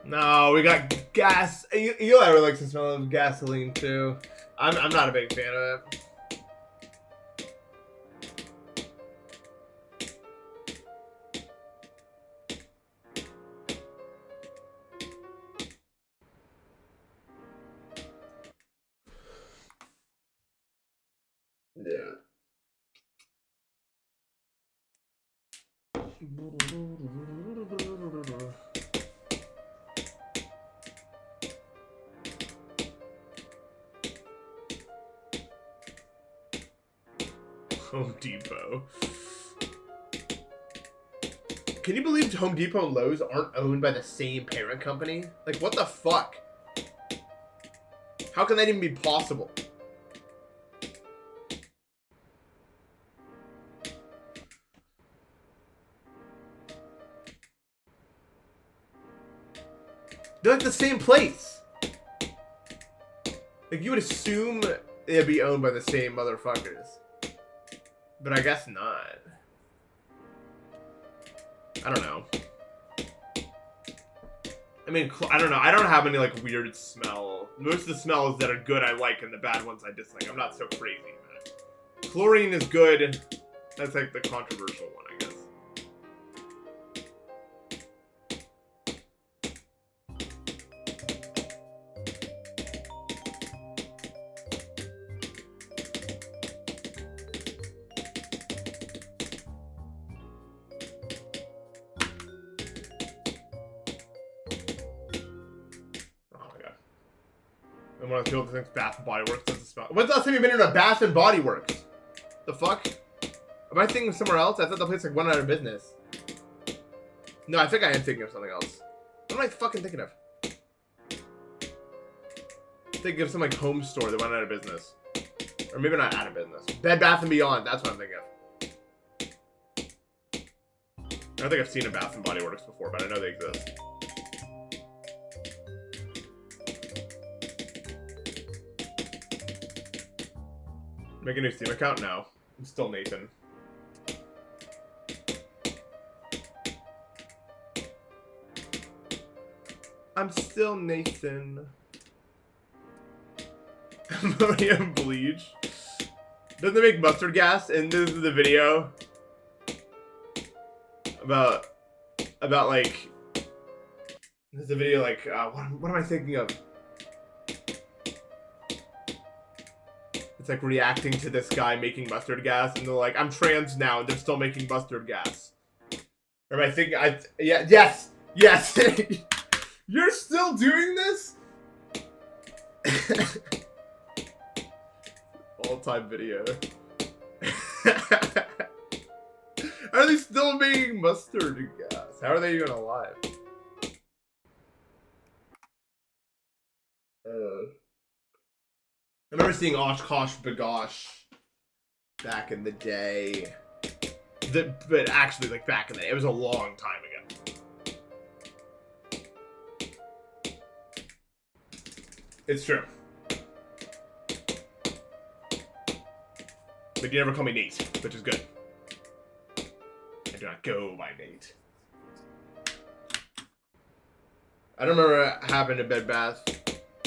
No, we got gas. Eli really likes the smell of gasoline too. I'm not a big fan of it. Yeah. Home Depot. Can you believe Home Depot and Lowe's aren't owned by the same parent company? Like, what the fuck? How can that even be possible? They're like the same place. Like, you would assume they'd be owned by the same motherfuckers. But I guess not. I don't know. I mean, I don't know. I don't have any, like, weird smell. Most of the smells that are good I like, and the bad ones I dislike. I'm not so crazy about it. Chlorine is good. That's, like, the controversial one, I guess. And one of the people that thinks Bath and Body Works doesn't smell. When's the last time you've been in a Bath and Body Works? The fuck? Am I thinking of somewhere else? I thought the place like went out of business. No, I think I am thinking of something else. What am I fucking thinking of? Thinking of some like home store that went out of business. Or maybe not out of business. Bed Bath and Beyond, that's what I'm thinking of. I don't think I've seen a Bath and Body Works before, but I know they exist. Make a new Steam account? No. I'm still Nathan. I'm still Nathan. Ammonium bleach. Doesn't they make mustard gas? And this is the video about like, this is a video like, what am I thinking of? It's like reacting to this guy making mustard gas, and they're like, I'm trans now, and they're still making mustard gas. Or am I thinking, yes! Yes. You're still doing this? All-time video. How are they still making mustard gas? How are they even alive? I remember seeing Oshkosh Bagosh back in the day. But actually, like, back in the day. It was a long time ago. It's true. But you never call me Nate, which is good. I do not go by Nate. I don't remember what happened to Bed Bath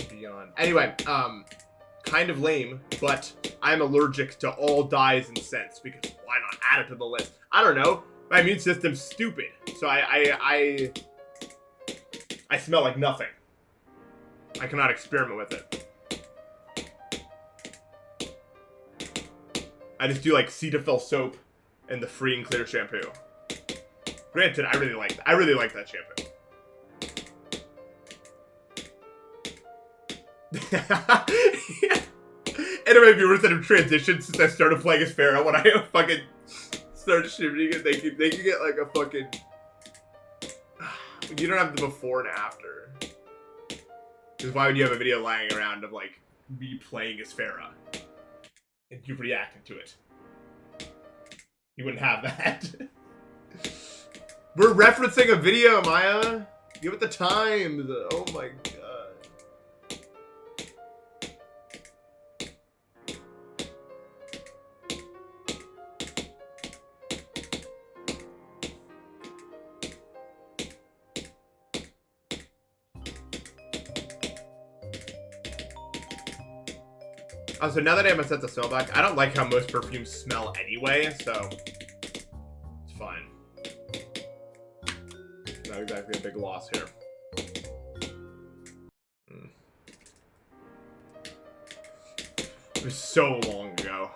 Beyond. Anyway, kind of lame, but I'm allergic to all dyes and scents because why not add it to the list? I don't know. My immune system's stupid, so I smell like nothing. I cannot experiment with it. I just do like Cetaphil soap and the free and clear shampoo. Granted, I really like that shampoo. Anyway, viewers that have transitioned since I started playing as Pharaoh, when I fucking start shooting it, they can get like a fucking. You don't have the before and after. Because why would you have a video lying around of like me playing as Pharaoh and you reacting to it? You wouldn't have that. We're referencing a video, Maya. Give it the times. Oh my god. So now that I have a sense of smell back, I don't like how most perfumes smell anyway, so it's fine. Not exactly a big loss here. It was so long ago.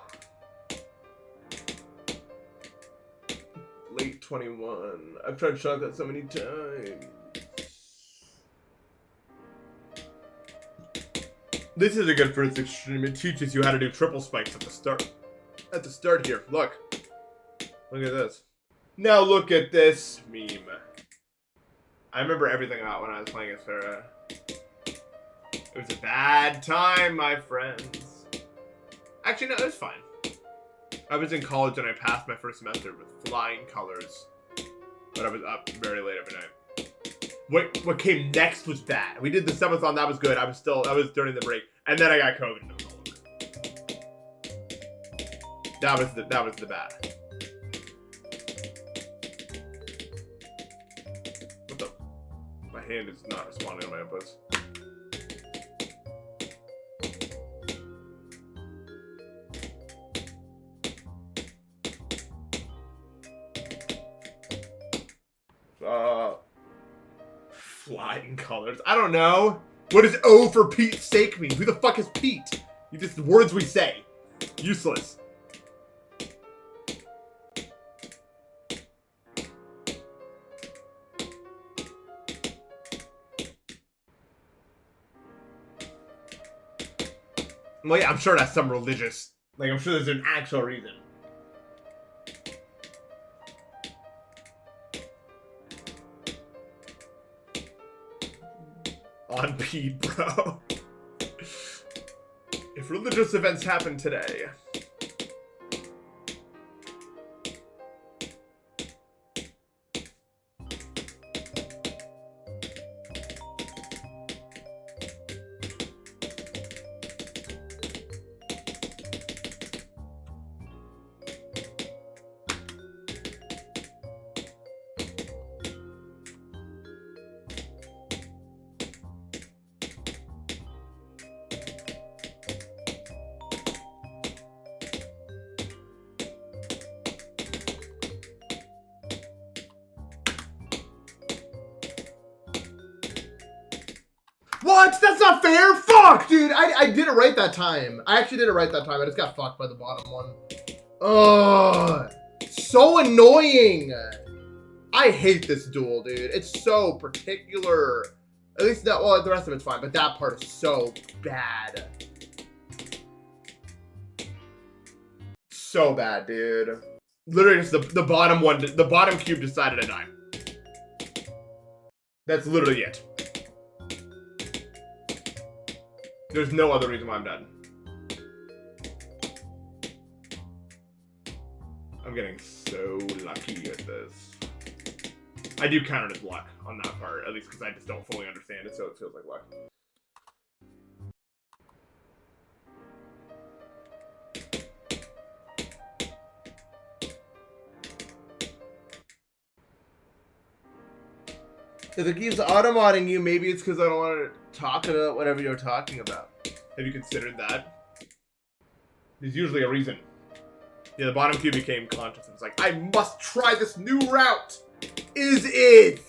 Late 21. I've tried chocolate so many times. This is a good first extreme. It teaches you how to do triple spikes at the start. At the start here. Look. Look at this. Now look at this meme. I remember everything about when I was playing as Farah. It was a bad time, my friends. Actually, no, it was fine. I was in college and I passed my first semester with flying colors. But I was up very late every night. What came next was bad. We did the subathon, that was good. I was during the break. And then I got COVID and it was all over. That was the bad. What the? My hand is not responding to my inputs. Flying colors. I don't know. What does O for Pete's sake mean? Who the fuck is Pete? You just words we say. Useless. Well, yeah, I'm sure that's some religious. Like, I'm sure there's an actual reason. On Pete, bro. If religious events happen today. What? That's not fair! Fuck, dude! I did it right that time. I actually did it right that time. I just got fucked by the bottom one. Ugh. So annoying! I hate this duel, dude. It's so particular. At least that, well, the rest of it's fine, but that part is so bad. So bad, dude. Literally just the bottom one, the bottom cube decided to die. That's literally it. There's no other reason why I'm dead. I'm getting so lucky with this. I do count it as luck on that part, at least because I just don't fully understand it, so it feels like luck. If it keeps auto-modding you, maybe it's because I don't want to talk about whatever you're talking about. Have you considered that? There's usually a reason. Yeah, the bottom cube became conscious and was like, I must try this new route! Is it?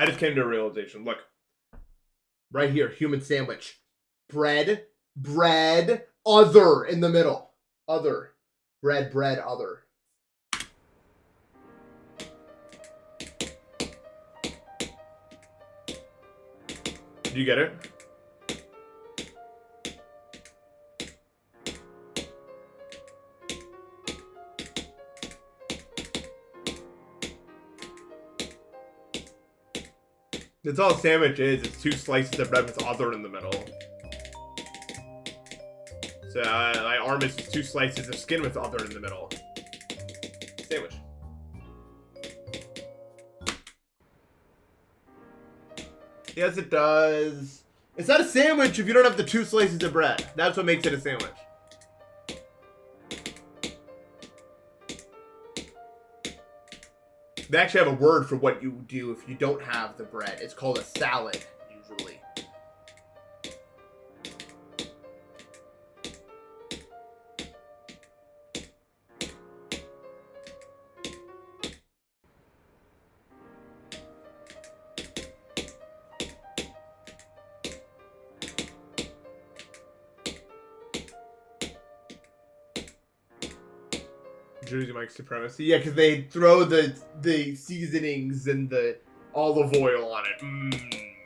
I just came to a realization. Look. Right here, human sandwich. Bread, bread, other in the middle. Other. Bread, bread, other. Do you get it? That's all a sandwich is. It's 2 slices of bread with other in the middle. So my arm is just 2 slices of skin with other in the middle. Sandwich. Yes, it does. It's not a sandwich if you don't have the 2 slices of bread. That's what makes it a sandwich. They actually have a word for what you do if you don't have the bread. It's called a salad, usually. Jersey Mike's supremacy. Yeah, because they throw the seasonings and the olive oil on it.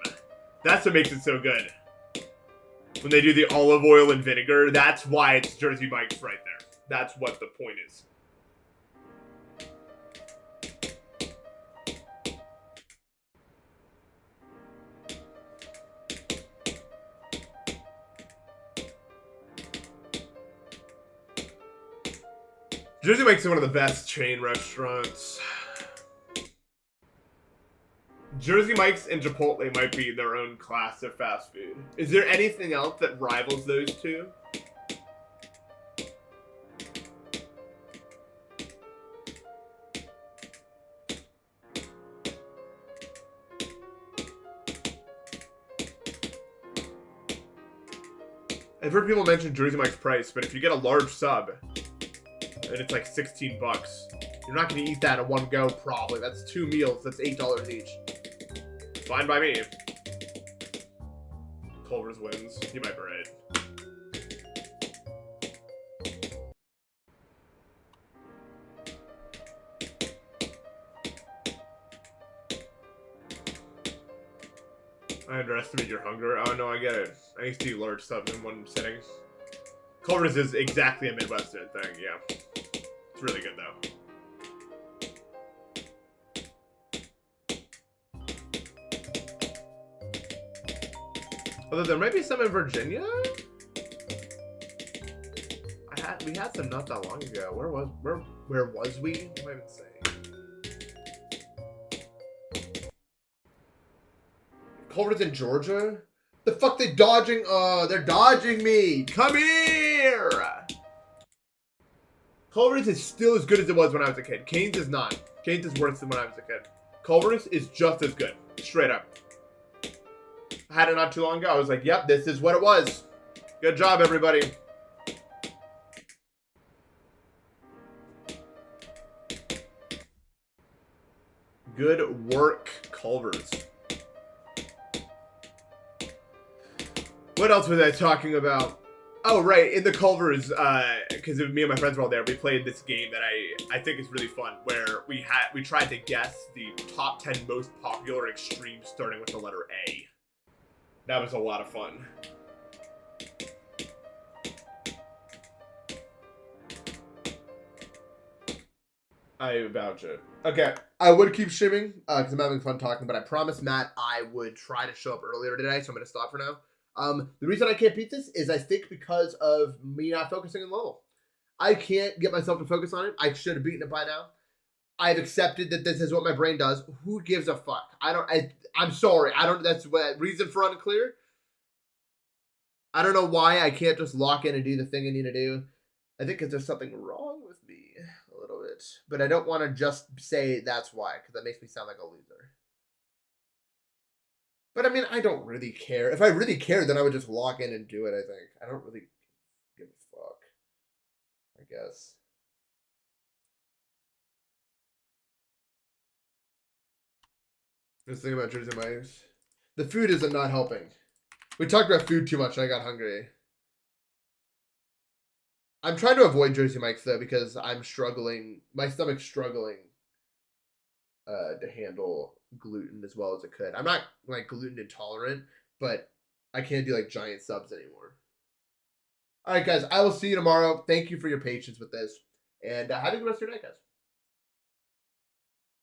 That's what makes it so good. When they do the olive oil and vinegar, that's why it's Jersey Mike's right there. That's what the point is. Jersey Mike's one of the best chain restaurants. Jersey Mike's and Chipotle might be their own class of fast food. Is there anything else that rivals those two? I've heard people mention Jersey Mike's price, but if you get a large sub, and it's like 16 bucks. You're not going to eat that in one go, probably. That's 2 meals. That's $8 each. Fine by me. Culver's wins. You might be right. I underestimate your hunger. Oh, no, I get it. I used to eat large subs in one sitting. Culver's is exactly a Midwestern thing, yeah. It's really good, though. Although there might be some in Virginia? We had some not that long ago. Where was we? What am I even saying? Culver's in Georgia? The fuck they dodging? They're dodging me! Come here! Culver's is still as good as it was when I was a kid. Cane's is not. Cane's is worse than when I was a kid. Culver's is just as good. Straight up. I had it not too long ago. I was like, yep, this is what it was. Good job, everybody. Good work, Culver's. What else was I talking about? Oh, right, in the Culver's, because me and my friends were all there, we played this game that I think is really fun, where we tried to guess the top 10 most popular extremes starting with the letter A. That was a lot of fun. I vouch it. Okay, I would keep streaming because I'm having fun talking, but I promised Matt I would try to show up earlier today, so I'm going to stop for now. The reason I can't beat this is I think because of me not focusing on Lowell. I can't get myself to focus on it. I should have beaten it by now. I've accepted that this is what my brain does. Who gives a fuck? I'm sorry. That's what reason for unclear. I don't know why I can't just lock in and do the thing I need to do. I think because there's something wrong with me a little bit. But I don't want to just say that's why, because that makes me sound like a loser. But I mean, I don't really care. If I really cared, then I would just lock in and do it, I think. I don't really give a fuck, I guess. This thing about Jersey Mike's. The food is not helping. We talked about food too much and I got hungry. I'm trying to avoid Jersey Mike's though because I'm struggling. My stomach's struggling to handle gluten as well as it could. I'm not like gluten intolerant, but I can't do like giant subs anymore. All right, guys. I will see you tomorrow. Thank you for your patience with this, and have a good rest of your night, guys.